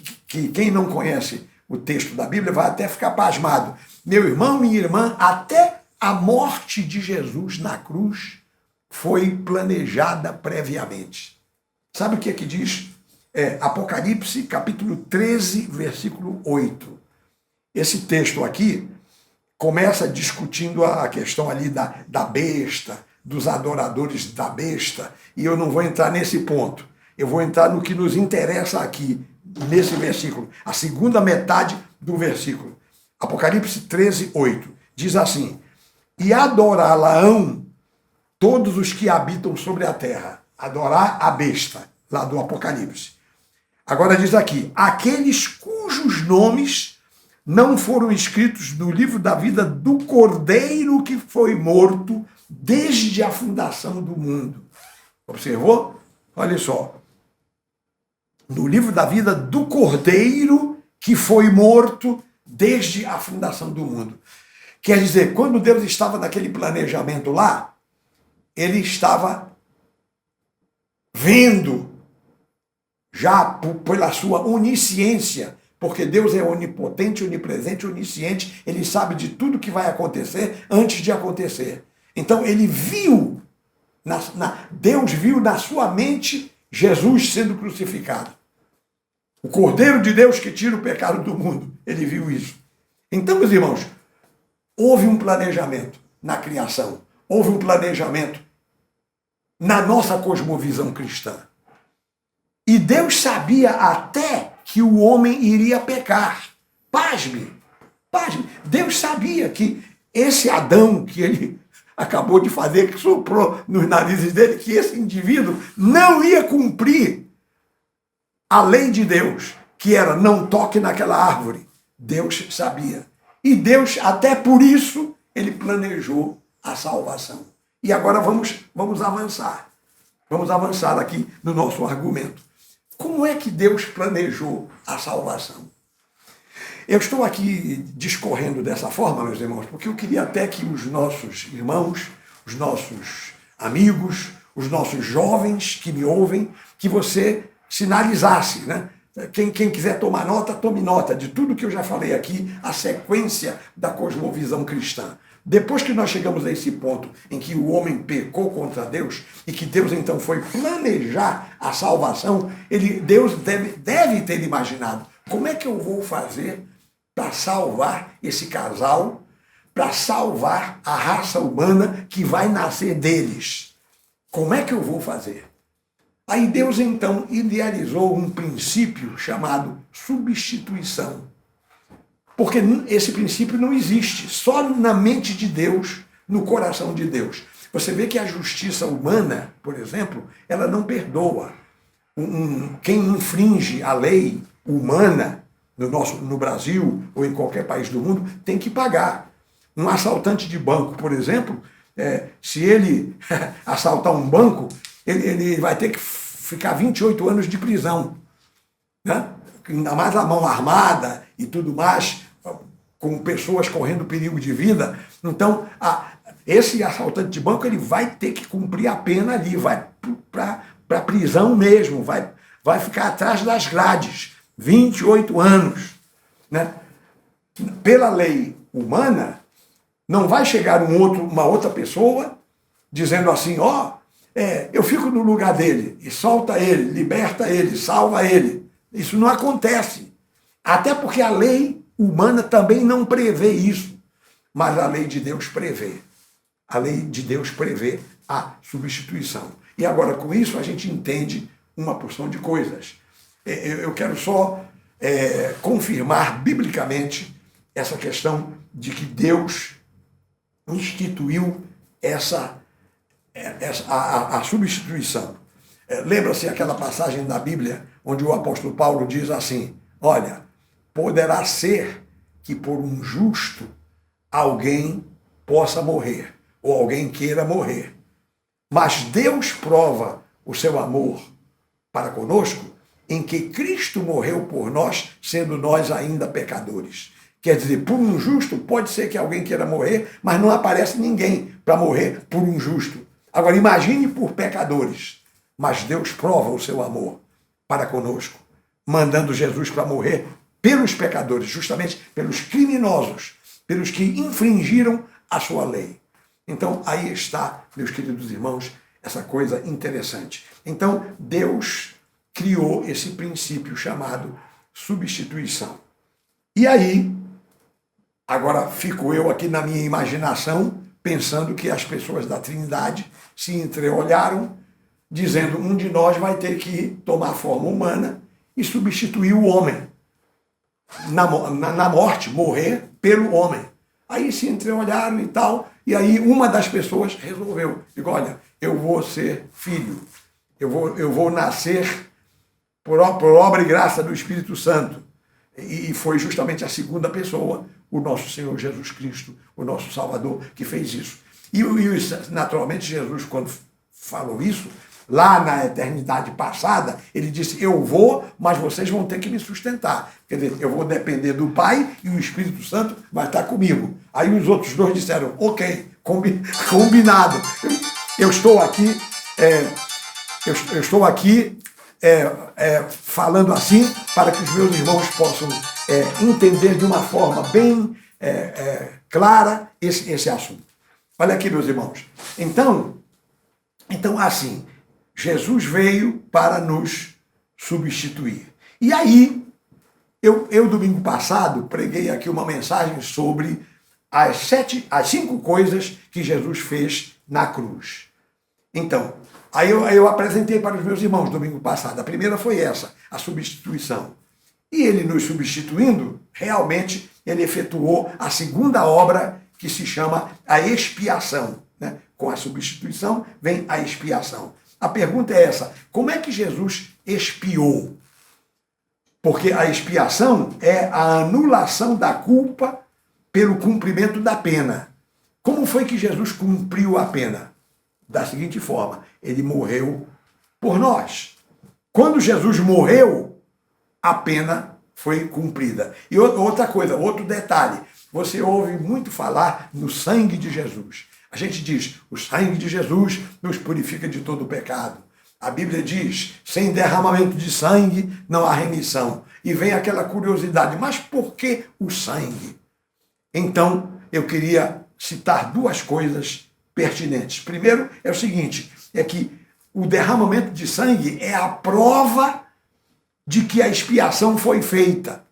quem não conhece o texto da Bíblia vai até ficar pasmado. Meu irmão, minha irmã, até a morte de Jesus na cruz foi planejada previamente. Sabe o que é que diz? Apocalipse, capítulo 13, versículo 8. Esse texto aqui começa discutindo a questão ali da besta, dos adoradores da besta, e eu não vou entrar nesse ponto. Eu vou entrar no que nos interessa aqui, nesse versículo, a segunda metade do versículo. Apocalipse 13, 8. Diz assim: e adorá-la-ão todos os que habitam sobre a terra. Adorar a besta, lá do Apocalipse. Agora diz aqui: aqueles cujos nomes não foram escritos no livro da vida do Cordeiro que foi morto desde a fundação do mundo. Observou? Olha só. No livro da vida do Cordeiro que foi morto desde a fundação do mundo. Quer dizer, quando Deus estava naquele planejamento lá, ele estava vendo, já pela sua onisciência, porque Deus é onipotente, onipresente, onisciente, ele sabe de tudo que vai acontecer antes de acontecer. Então ele viu, Deus viu na sua mente Jesus sendo crucificado. O Cordeiro de Deus que tira o pecado do mundo, ele viu isso. Então, meus irmãos, houve um planejamento na criação, houve um planejamento na nossa cosmovisão cristã. E Deus sabia até que o homem iria pecar. Pasme, pasme. Deus sabia que esse Adão que ele acabou de fazer, que soprou nos narizes dele, que esse indivíduo não ia cumprir a lei de Deus, que era não toque naquela árvore. Deus sabia. E Deus, até por isso, ele planejou a salvação. E agora vamos avançar. Vamos avançar aqui no nosso argumento. Como é que Deus planejou a salvação? Eu estou aqui discorrendo dessa forma, meus irmãos, porque eu queria até que os nossos irmãos, os nossos amigos, os nossos jovens que me ouvem, que você sinalizasse, né? Quem quiser tomar nota, tome nota de tudo que eu já falei aqui, a sequência da cosmovisão cristã. Depois que nós chegamos a esse ponto em que o homem pecou contra Deus e que Deus então foi planejar a salvação, Deus deve ter imaginado: como é que eu vou fazer para salvar esse casal, para salvar a raça humana que vai nascer deles? Como é que eu vou fazer? Aí Deus então idealizou um princípio chamado substituição. Porque esse princípio não existe, só na mente de Deus, no coração de Deus. Você vê que a justiça humana, por exemplo, ela não perdoa. Quem infringe a lei humana no Brasil ou em qualquer país do mundo tem que pagar. Um assaltante de banco, por exemplo, se ele assaltar um banco, ele vai ter que ficar 28 anos de prisão, né? Ainda mais a mão armada e tudo mais, com pessoas correndo perigo de vida. Então, esse assaltante de banco ele vai ter que cumprir a pena ali, vai para a prisão mesmo, vai ficar atrás das grades, 28 anos. Né? Pela lei humana, não vai chegar uma outra pessoa dizendo assim: eu fico no lugar dele, e solta ele, liberta ele, salva ele. Isso não acontece. Até porque a lei humana também não prevê isso. Mas a lei de Deus prevê. A lei de Deus prevê a substituição. E agora, com isso, a gente entende uma porção de coisas. Eu quero só confirmar biblicamente essa questão de que Deus instituiu a substituição. Lembra-se aquela passagem da Bíblia onde o apóstolo Paulo diz assim: olha, poderá ser que por um justo alguém possa morrer, ou alguém queira morrer. Mas Deus prova o seu amor para conosco em que Cristo morreu por nós, sendo nós ainda pecadores. Quer dizer, por um justo pode ser que alguém queira morrer, mas não aparece ninguém para morrer por um justo. Agora imagine por pecadores. Mas Deus prova o seu amor para conosco, mandando Jesus para morrer pelos pecadores, justamente pelos criminosos, pelos que infringiram a sua lei. Então, aí está, meus queridos irmãos, essa coisa interessante. Então, Deus criou esse princípio chamado substituição. E aí, agora fico eu aqui na minha imaginação, pensando que as pessoas da Trindade se entreolharam, dizendo: um de nós vai ter que tomar forma humana e substituir o homem na morte, morrer pelo homem. Aí se entreolharam e tal, e aí uma das pessoas resolveu, digo, olha, eu vou ser filho, eu vou nascer por obra e graça do Espírito Santo. E foi justamente a segunda pessoa, o nosso Senhor Jesus Cristo, o nosso Salvador, que fez isso. E naturalmente Jesus, quando falou isso, lá na eternidade passada, ele disse, eu vou, mas vocês vão ter que me sustentar. Quer dizer, eu vou depender do Pai e o Espírito Santo vai estar comigo. Aí os outros dois disseram, ok, combinado. Eu estou aqui, falando assim para que os meus irmãos possam entender de uma forma bem clara esse assunto. Olha aqui, meus irmãos. Então assim, Jesus veio para nos substituir. E aí, eu domingo passado preguei aqui uma mensagem sobre as 5 coisas que Jesus fez na cruz. Então, aí eu apresentei para os meus irmãos domingo passado. A primeira foi essa, a substituição. E ele nos substituindo, realmente, ele efetuou a segunda obra que se chama a expiação. Né? Com a substituição vem a expiação. A pergunta é essa, como é que Jesus expiou? Porque a expiação é a anulação da culpa pelo cumprimento da pena. Como foi que Jesus cumpriu a pena? Da seguinte forma, ele morreu por nós. Quando Jesus morreu, a pena foi cumprida. E outra coisa, outro detalhe, você ouve muito falar no sangue de Jesus. A gente diz, o sangue de Jesus nos purifica de todo o pecado. A Bíblia diz, sem derramamento de sangue não há remissão. E vem aquela curiosidade, mas por que o sangue? Então, eu queria citar 2 coisas pertinentes. Primeiro é o seguinte, é que o derramamento de sangue é a prova de que a expiação foi feita.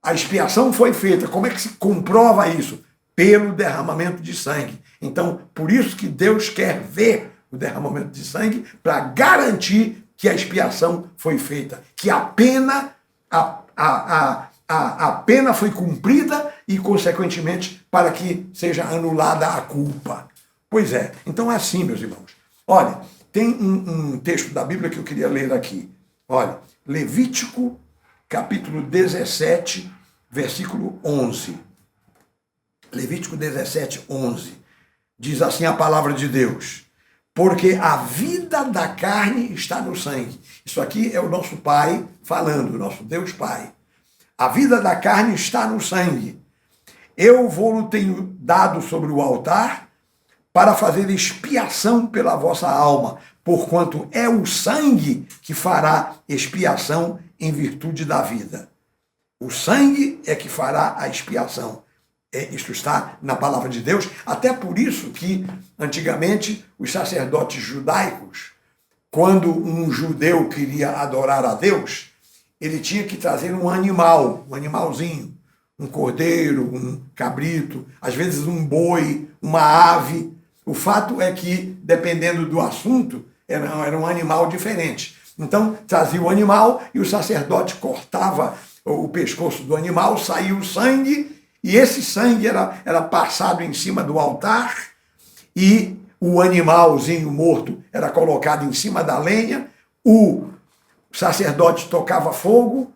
A expiação foi feita. Como é que se comprova isso? Pelo derramamento de sangue. Então, por isso que Deus quer ver o derramamento de sangue para garantir que a expiação foi feita, que a pena foi cumprida e, consequentemente, para que seja anulada a culpa. Pois é, então é assim, meus irmãos. Olha, tem um texto da Bíblia que eu queria ler aqui. Olha, Levítico, capítulo 17, versículo 11. Levítico 17, 11. Diz assim a palavra de Deus, porque a vida da carne está no sangue. Isso aqui é o nosso Pai falando, o nosso Deus Pai. A vida da carne está no sangue. Eu vou-lo tenho dado sobre o altar para fazer expiação pela vossa alma, porquanto é o sangue que fará expiação em virtude da vida. O sangue é que fará a expiação. Isto está na palavra de Deus, até por isso que, antigamente, os sacerdotes judaicos, quando um judeu queria adorar a Deus, ele tinha que trazer um animal, um animalzinho, um cordeiro, um cabrito, às vezes um boi, uma ave. O fato é que, dependendo do assunto, era um animal diferente. Então, trazia o animal e o sacerdote cortava o pescoço do animal, saía o sangue, e esse sangue era passado em cima do altar e o animalzinho morto era colocado em cima da lenha, o sacerdote tocava fogo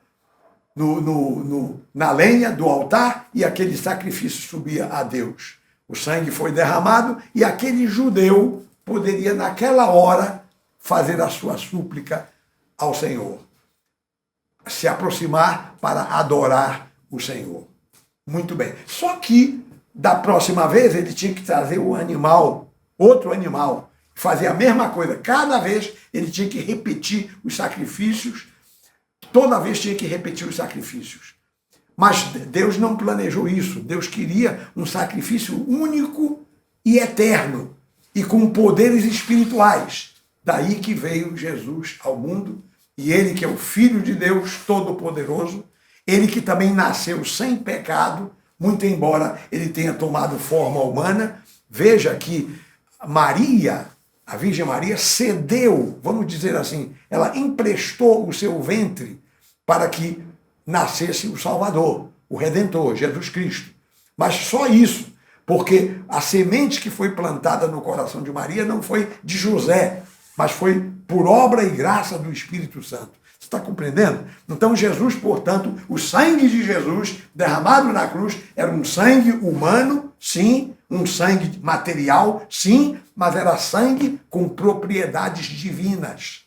na lenha do altar e aquele sacrifício subia a Deus. O sangue foi derramado e aquele judeu poderia, naquela hora, fazer a sua súplica ao Senhor, se aproximar para adorar o Senhor. Muito bem. Só que, da próxima vez, ele tinha que trazer o animal, outro animal, fazer a mesma coisa. Cada vez ele tinha que repetir os sacrifícios, toda vez tinha que repetir os sacrifícios. Mas Deus não planejou isso. Deus queria um sacrifício único e eterno, e com poderes espirituais. Daí que veio Jesus ao mundo, e ele que é o Filho de Deus Todo-Poderoso, ele que também nasceu sem pecado, muito embora ele tenha tomado forma humana. Veja que Maria, a Virgem Maria cedeu, vamos dizer assim, ela emprestou o seu ventre para que nascesse o Salvador, o Redentor, Jesus Cristo. Mas só isso, porque a semente que foi plantada no coração de Maria não foi de José, mas foi por obra e graça do Espírito Santo. Você está compreendendo? Então Jesus, portanto, o sangue de Jesus derramado na cruz era um sangue humano, sim, um sangue material, sim, mas era sangue com propriedades divinas,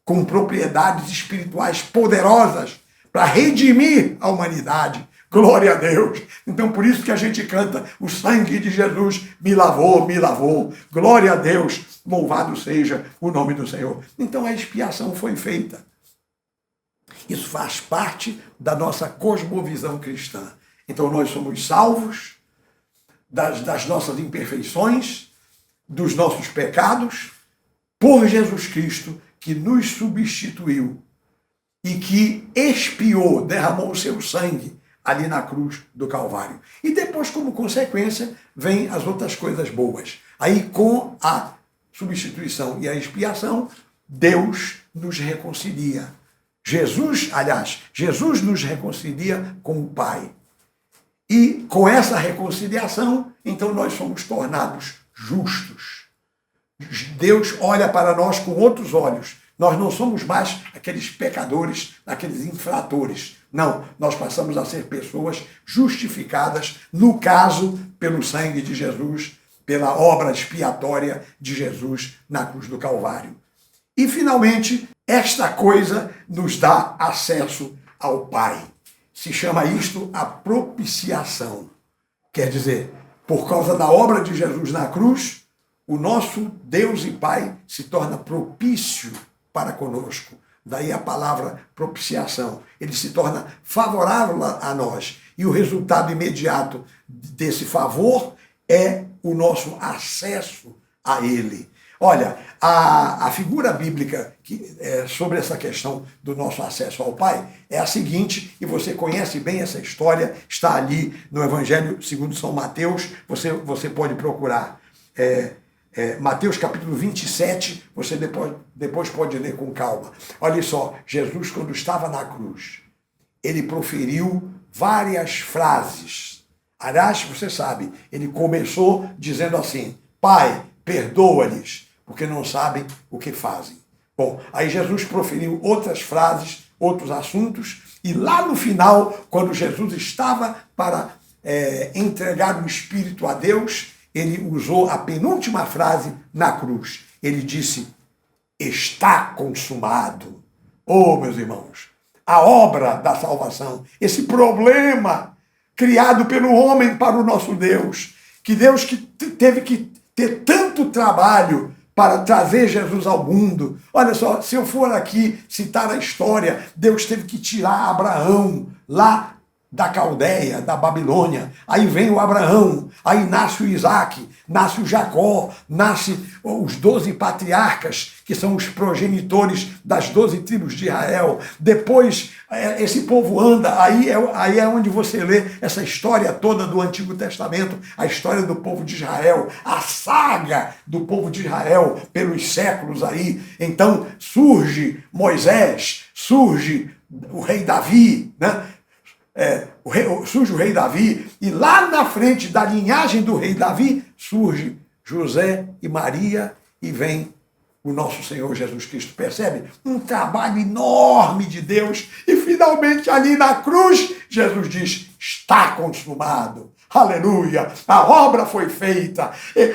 com propriedades espirituais poderosas para redimir a humanidade. Glória a Deus. Então, por isso que a gente canta, o sangue de Jesus me lavou, me lavou. Glória a Deus, louvado seja o nome do Senhor. Então, a expiação foi feita. Isso faz parte da nossa cosmovisão cristã. Então, nós somos salvos das nossas imperfeições, dos nossos pecados, por Jesus Cristo, que nos substituiu e que expiou, derramou o seu sangue ali na cruz do Calvário. E depois, como consequência, vem as outras coisas boas. Aí, com a substituição e a expiação, Deus nos reconcilia. Jesus nos reconcilia com o Pai. E com essa reconciliação, então nós somos tornados justos. Deus olha para nós com outros olhos. Nós não somos mais aqueles pecadores, aqueles infratores. Não, nós passamos a ser pessoas justificadas, no caso, pelo sangue de Jesus, pela obra expiatória de Jesus na cruz do Calvário. E, finalmente, esta coisa nos dá acesso ao Pai. Se chama isto a propiciação. Quer dizer, por causa da obra de Jesus na cruz, o nosso Deus e Pai se torna propício para conosco. Daí a palavra propiciação. Ele se torna favorável a nós. E o resultado imediato desse favor é o nosso acesso a Ele. Olha, a figura bíblica sobre essa questão do nosso acesso ao Pai é a seguinte, e você conhece bem essa história, está ali no Evangelho segundo São Mateus, você pode procurar. Mateus capítulo 27, você depois pode ler com calma. Olha só, Jesus, quando estava na cruz, ele proferiu várias frases. Aliás, você sabe, ele começou dizendo assim: Pai, perdoa-lhes, porque não sabem o que fazem. Bom, aí Jesus proferiu outras frases, outros assuntos, e lá no final, quando Jesus estava para entregar o Espírito a Deus, ele usou a penúltima frase na cruz. Ele disse: está consumado. Oh, meus irmãos, a obra da salvação, esse problema criado pelo homem para o nosso Deus, que Deus que teve que ter tanto trabalho para trazer Jesus ao mundo. Olha só, se eu for aqui citar a história, Deus teve que tirar Abraão lá da Caldeia, da Babilônia. Aí vem o Abraão, aí nasce o Isaac, nasce o Jacó, nasce os 12 patriarcas, que são os progenitores das 12 tribos de Israel. Depois, esse povo anda, aí é onde você lê essa história toda do Antigo Testamento, a história do povo de Israel, a saga do povo de Israel pelos séculos aí. Então, surge Moisés, surge o rei Davi, né? Surge o rei Davi, e lá na frente da linhagem do rei Davi surge José e Maria, e vem o nosso Senhor Jesus Cristo. Percebe? Um trabalho enorme de Deus, e finalmente ali na cruz Jesus diz: está consumado. Aleluia! A obra foi feita,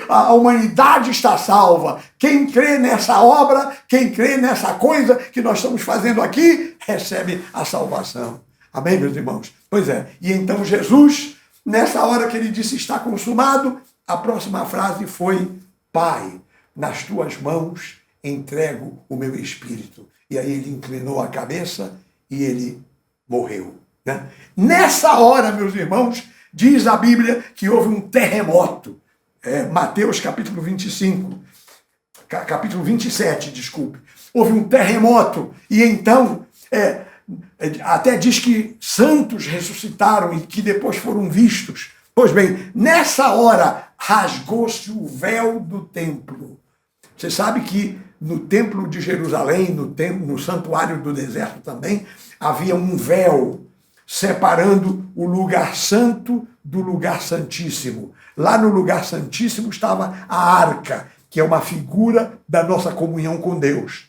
a humanidade está salva. Quem crê nessa obra, quem crê nessa coisa que nós estamos fazendo aqui, recebe a salvação. Amém, meus irmãos? Pois é. E então Jesus, nessa hora que ele disse está consumado, a próxima frase foi: Pai, nas tuas mãos entrego o meu espírito. E aí ele inclinou a cabeça e ele morreu. Né? Nessa hora, meus irmãos, diz a Bíblia que houve um terremoto. Mateus capítulo 27, desculpe. Houve um terremoto e então... até diz que santos ressuscitaram e que depois foram vistos. Pois bem, nessa hora rasgou-se o véu do templo. Você sabe que no templo de Jerusalém, no santuário do deserto também, havia um véu separando o lugar santo do lugar santíssimo. Lá no lugar santíssimo estava a arca, que é uma figura da nossa comunhão com Deus.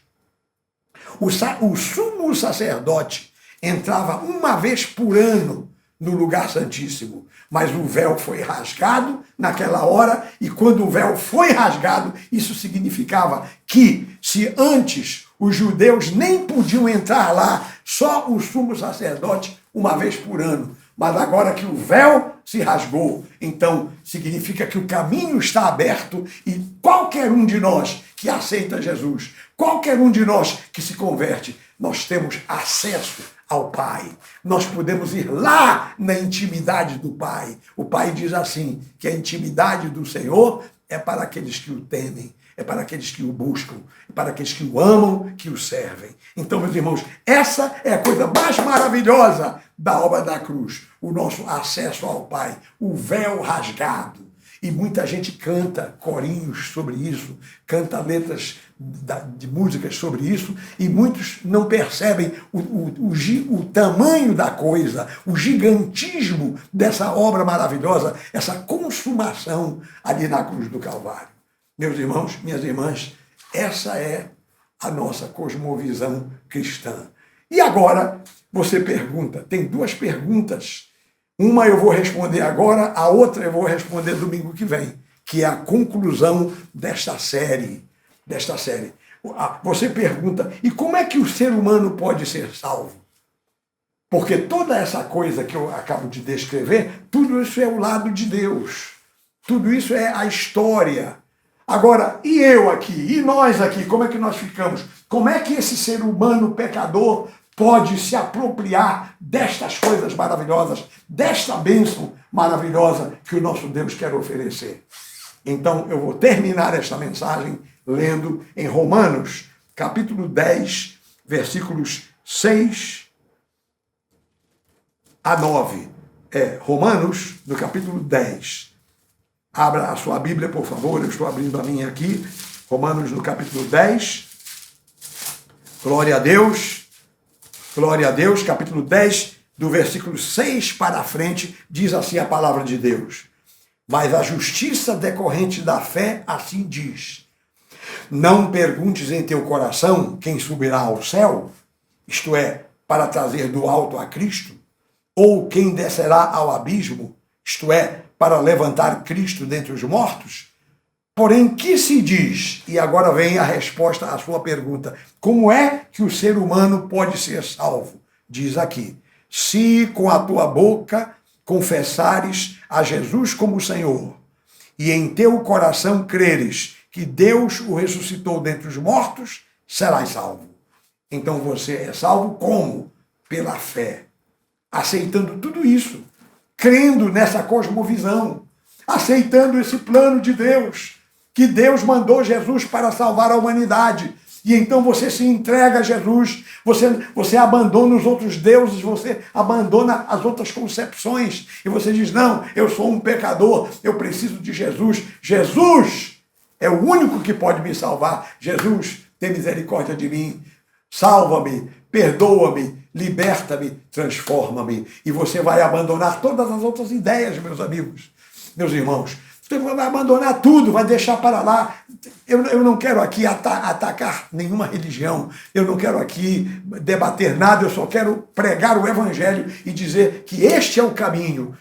O sumo sacerdote entrava uma vez por ano no lugar santíssimo, mas o véu foi rasgado naquela hora, e quando o véu foi rasgado, isso significava que, se antes os judeus nem podiam entrar lá, só o sumo sacerdote uma vez por ano, mas agora que o véu se rasgou, então significa que o caminho está aberto e qualquer um de nós que aceita Jesus, qualquer um de nós que se converte, nós temos acesso ao Pai. Nós podemos ir lá na intimidade do Pai. O Pai diz assim, que a intimidade do Senhor é para aqueles que o temem, é para aqueles que o buscam, é para aqueles que o amam, que o servem. Então, meus irmãos, essa é a coisa mais maravilhosa da obra da cruz, o nosso acesso ao Pai, o véu rasgado. E muita gente canta corinhos sobre isso, canta letras de músicas sobre isso, e muitos não percebem o tamanho da coisa, o gigantismo dessa obra maravilhosa, essa consumação ali na cruz do Calvário. Meus irmãos, minhas irmãs, essa é a nossa cosmovisão cristã. E agora, você pergunta, tem duas perguntas. Uma eu vou responder agora, a outra eu vou responder domingo que vem, que é a conclusão desta série. Você pergunta, e como é que o ser humano pode ser salvo? Porque toda essa coisa que eu acabo de descrever, tudo isso é o lado de Deus. Tudo isso é a história. Agora, e eu aqui? E nós aqui? Como é que nós ficamos? Como é que esse ser humano pecador pode se apropriar destas coisas maravilhosas, desta bênção maravilhosa que o nosso Deus quer oferecer? Então, eu vou terminar esta mensagem lendo em Romanos, capítulo 10, versículos 6 a 9. Romanos, no capítulo 10. Abra a sua Bíblia, por favor, eu estou abrindo a minha aqui. Romanos, no capítulo 10. Glória a Deus. Glória a Deus, capítulo 10, do versículo 6 para frente, diz assim a palavra de Deus. Mas a justiça decorrente da fé assim diz: não perguntes em teu coração quem subirá ao céu, isto é, para trazer do alto a Cristo, ou quem descerá ao abismo, isto é, para levantar Cristo dentre os mortos. Porém, que se diz? E agora vem a resposta à sua pergunta. Como é que o ser humano pode ser salvo? Diz aqui: se com a tua boca confessares a Jesus como Senhor, e em teu coração creres que Deus o ressuscitou dentre os mortos, serás salvo. Então você é salvo como? Pela fé. Aceitando tudo isso, crendo nessa cosmovisão, aceitando esse plano de Deus, que Deus mandou Jesus para salvar a humanidade. E então você se entrega a Jesus, você abandona os outros deuses, você abandona as outras concepções, e você diz, não, eu sou um pecador, eu preciso de Jesus. Jesus é o único que pode me salvar. Jesus, tem misericórdia de mim, salva-me, perdoa-me, liberta-me, transforma-me. E você vai abandonar todas as outras ideias, meus amigos, meus irmãos. Você vai abandonar tudo, vai deixar para lá. Eu não quero aqui atacar nenhuma religião, eu não quero aqui debater nada, eu só quero pregar o Evangelho e dizer que este é o caminho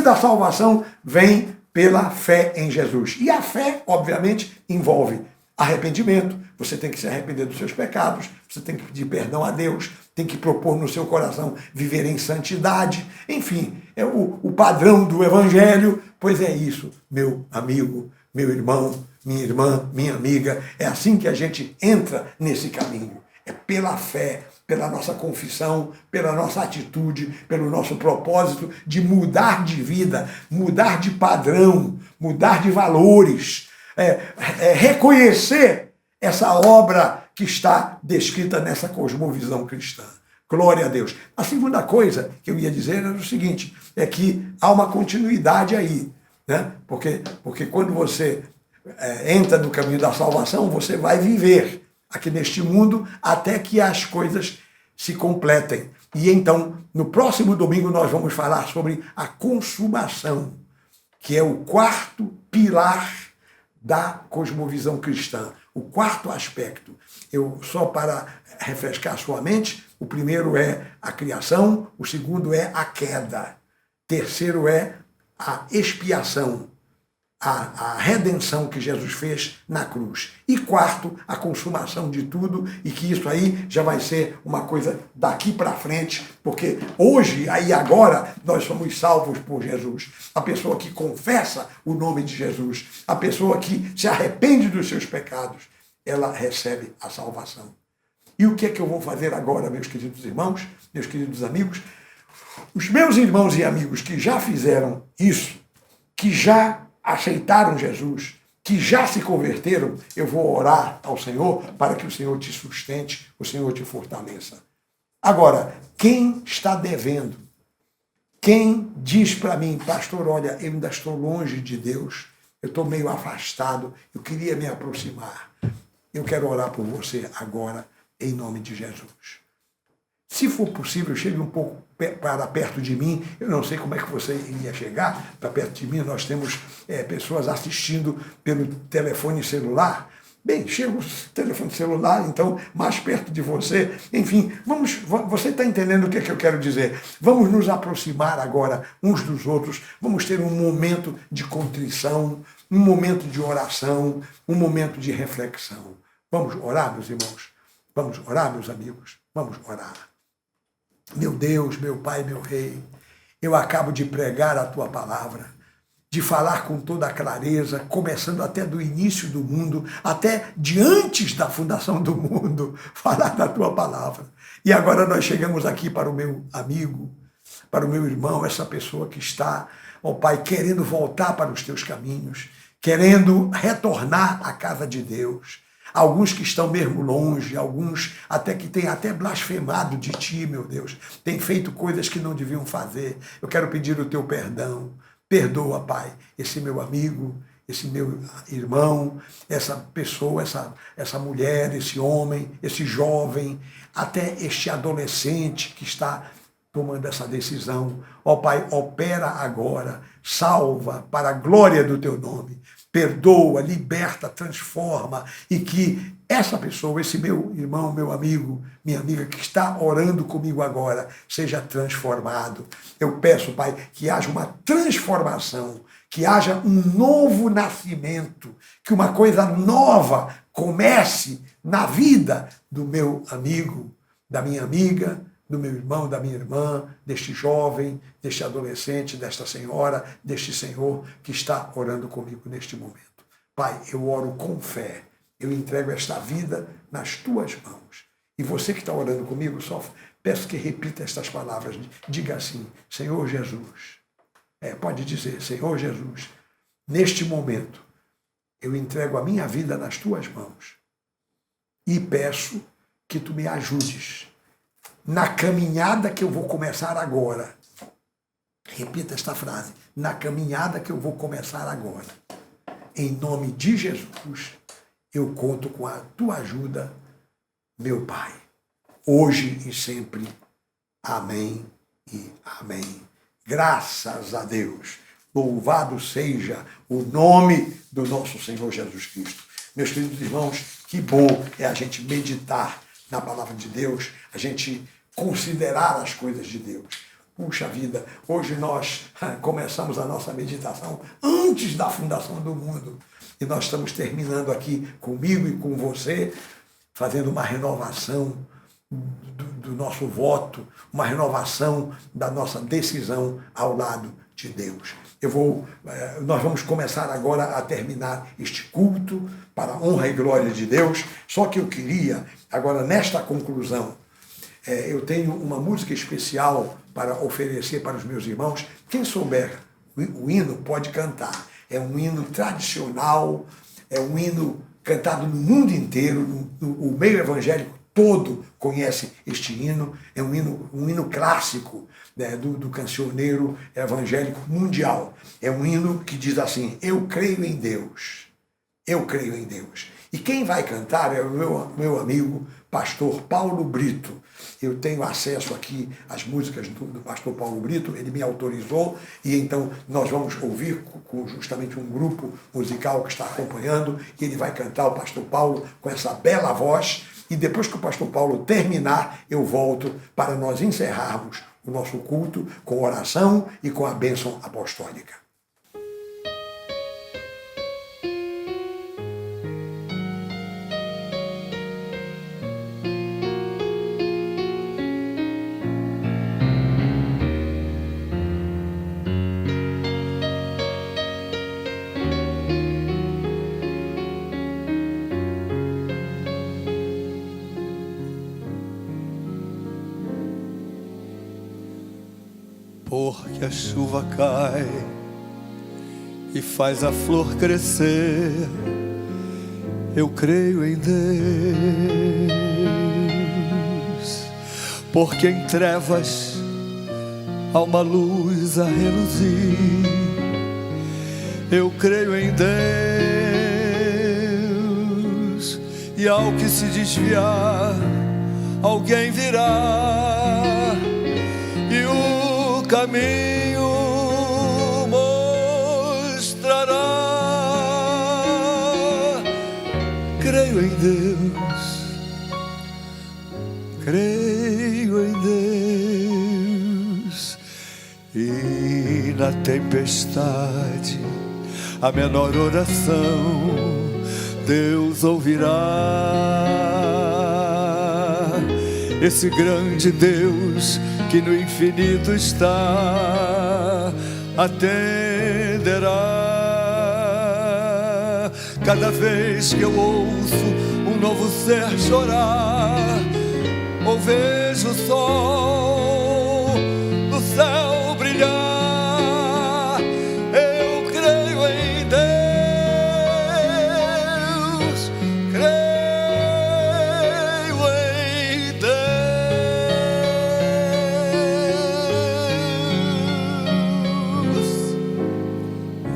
da salvação vem pela fé em Jesus. E a fé, obviamente, envolve arrependimento. Você tem que se arrepender dos seus pecados, você tem que pedir perdão a Deus, tem que propor no seu coração viver em santidade. Enfim, é o padrão do Evangelho. Pois é isso, meu amigo, meu irmão, minha irmã, minha amiga. É assim que a gente entra nesse caminho. É pela fé, pela nossa confissão, pela nossa atitude, pelo nosso propósito de mudar de vida, mudar de padrão, mudar de valores, reconhecer essa obra que está descrita nessa cosmovisão cristã. Glória a Deus. A segunda coisa que eu ia dizer era o seguinte, é que há uma continuidade aí, né? Porque quando você entra no caminho da salvação, você vai viver aqui neste mundo até que as coisas se completem. E então, no próximo domingo, nós vamos falar sobre a consumação, que é o quarto pilar da cosmovisão cristã, o quarto aspecto. Só para refrescar a sua mente, o primeiro é a criação, o segundo é a queda, terceiro é a expiação, a redenção que Jesus fez na cruz. E quarto, a consumação de tudo, e que isso aí já vai ser uma coisa daqui para frente, porque hoje, aí agora, nós somos salvos por Jesus. A pessoa que confessa o nome de Jesus, a pessoa que se arrepende dos seus pecados, ela recebe a salvação. E o que é que eu vou fazer agora, meus queridos irmãos, meus queridos amigos? Os meus irmãos e amigos que já fizeram isso, que já aceitaram Jesus, que já se converteram, eu vou orar ao Senhor para que o Senhor te sustente, o Senhor te fortaleça. Agora, quem está devendo? Quem diz para mim, pastor, olha, eu ainda estou longe de Deus, eu estou meio afastado, eu queria me aproximar. Eu quero orar por você agora, em nome de Jesus. Se for possível, chegue um pouco para perto de mim. Eu não sei como é que você iria chegar para perto de mim. Nós temos pessoas assistindo pelo telefone celular. Bem, chega o telefone celular, então, mais perto de você. Enfim, você está entendendo o que é que eu quero dizer. Vamos nos aproximar agora uns dos outros. Vamos ter um momento de contrição, um momento de oração, um momento de reflexão. Vamos orar, meus irmãos? Vamos orar, meus amigos? Vamos orar. Meu Deus, meu Pai, meu Rei, eu acabo de pregar a Tua palavra, de falar com toda a clareza, começando até do início do mundo, até de antes da fundação do mundo, falar da Tua palavra. E agora nós chegamos aqui para o meu amigo, para o meu irmão, essa pessoa que está, ó Pai, querendo voltar para os Teus caminhos, querendo retornar à casa de Deus. Alguns que estão mesmo longe, alguns até que têm até blasfemado de Ti, meu Deus, têm feito coisas que não deviam fazer. Eu quero pedir o Teu perdão. Perdoa, Pai, esse meu amigo, esse meu irmão, essa pessoa, essa mulher, esse homem, esse jovem, até este adolescente que está tomando essa decisão. Ó Pai, opera agora, salva para a glória do Teu nome. Perdoa, liberta, transforma, e que essa pessoa, esse meu irmão, meu amigo, minha amiga que está orando comigo agora, seja transformado. Eu peço, Pai, que haja uma transformação, que haja um novo nascimento, que uma coisa nova comece na vida do meu amigo, da minha amiga, do meu irmão, da minha irmã, deste jovem, deste adolescente, desta senhora, deste senhor que está orando comigo neste momento. Pai, eu oro com fé, eu entrego esta vida nas Tuas mãos. E você que está orando comigo, só peço que repita estas palavras. Diga assim, Senhor Jesus. Pode dizer, Senhor Jesus, neste momento, eu entrego a minha vida nas Tuas mãos e peço que Tu me ajudes na caminhada que eu vou começar agora. Repita esta frase. Na caminhada que eu vou começar agora. Em nome de Jesus, eu conto com a Tua ajuda, meu Pai. Hoje e sempre. Amém e amém. Graças a Deus. Louvado seja o nome do nosso Senhor Jesus Cristo. Meus queridos irmãos, que bom é a gente meditar na palavra de Deus, a gente considerar as coisas de Deus. Puxa vida, hoje nós começamos a nossa meditação antes da fundação do mundo. E nós estamos terminando aqui comigo e com você, fazendo uma renovação do nosso voto, uma renovação da nossa decisão ao lado de Deus. Nós vamos começar agora a terminar este culto para a honra e glória de Deus. Só que eu queria, agora nesta conclusão, eu tenho uma música especial para oferecer para os meus irmãos. Quem souber o hino pode cantar. É um hino tradicional, é um hino cantado no mundo inteiro, o meio evangélico todo conhece este hino. É um hino clássico, né, do cancioneiro evangélico mundial. É um hino que diz assim: eu creio em Deus, Eu creio em Deus. E quem vai cantar é o meu amigo, pastor Paulo Brito. Eu tenho acesso aqui às músicas do pastor Paulo Brito, ele me autorizou, e então nós vamos ouvir com justamente um grupo musical que está acompanhando, e ele vai cantar, o pastor Paulo, com essa bela voz, e depois que o pastor Paulo terminar, eu volto para nós encerrarmos o nosso culto com oração e com a bênção apostólica. Porque a chuva cai e faz a flor crescer, eu creio em Deus. Porque em trevas há uma luz a reluzir, eu creio em Deus. E ao que se desviar, alguém virá e o caminho mostrará. Creio em Deus, creio em Deus. E na tempestade, a menor oração Deus ouvirá. Esse grande Deus que no infinito está, atenderá. Cada vez que eu ouço um novo ser chorar, ou vejo o sol no céu brilhar, eu creio em Deus, creio em Deus.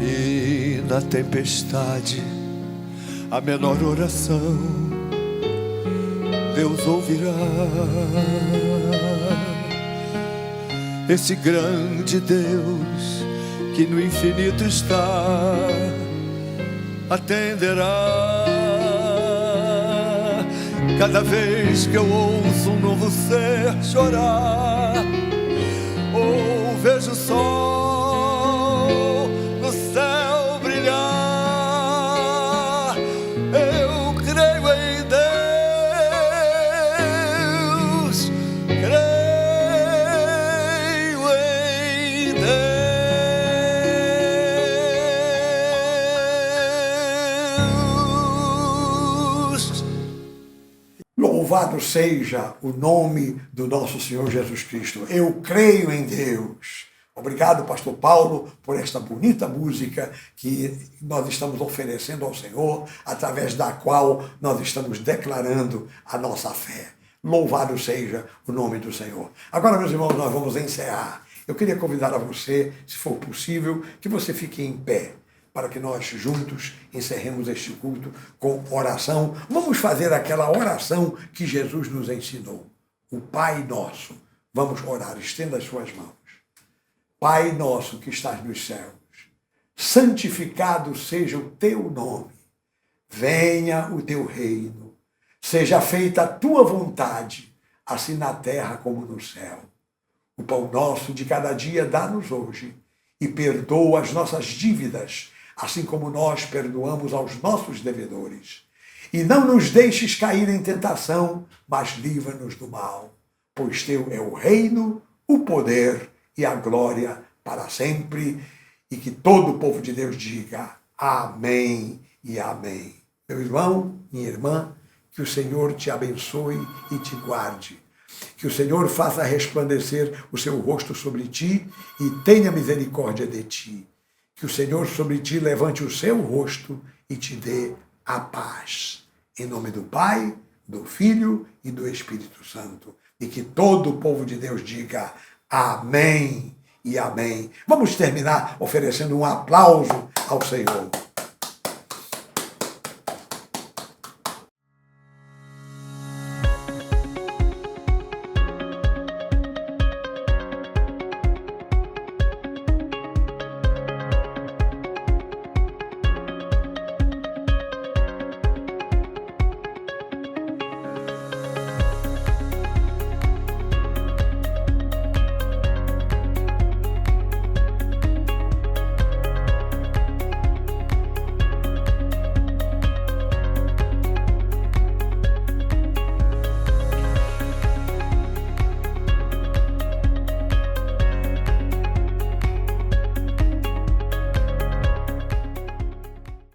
E na tempestade, a menor oração Deus ouvirá. Esse grande Deus que no infinito está, atenderá. Cada vez que eu ouço um novo ser chorar, ou vejo o sol no céu brilhar, eu creio em Deus, creio em Deus. Louvado seja o nome do nosso Senhor Jesus Cristo. Eu creio em Deus. Obrigado, pastor Paulo, por esta bonita música que nós estamos oferecendo ao Senhor, através da qual nós estamos declarando a nossa fé. Louvado seja o nome do Senhor. Agora, meus irmãos, nós vamos encerrar. Eu queria convidar a você, se for possível, que você fique em pé, para que nós juntos encerremos este culto com oração. Vamos fazer aquela oração que Jesus nos ensinou. O Pai Nosso. Vamos orar. Estenda as suas mãos. Pai nosso que estás nos céus, santificado seja o teu nome. Venha o teu reino. Seja feita a tua vontade, assim na terra como no céu. O pão nosso de cada dia dá-nos hoje, e perdoa as nossas dívidas, assim como nós perdoamos aos nossos devedores. E não nos deixes cair em tentação, mas livra-nos do mal. Pois teu é o reino, o poder e a glória para sempre. E que todo o povo de Deus diga amém e amém. Meu irmão, minha irmã, que o Senhor te abençoe e te guarde. Que o Senhor faça resplandecer o seu rosto sobre ti e tenha misericórdia de ti. Que o Senhor sobre ti levante o seu rosto e te dê a paz. Em nome do Pai, do Filho e do Espírito Santo. E que todo o povo de Deus diga amém e amém. Vamos terminar oferecendo um aplauso ao Senhor.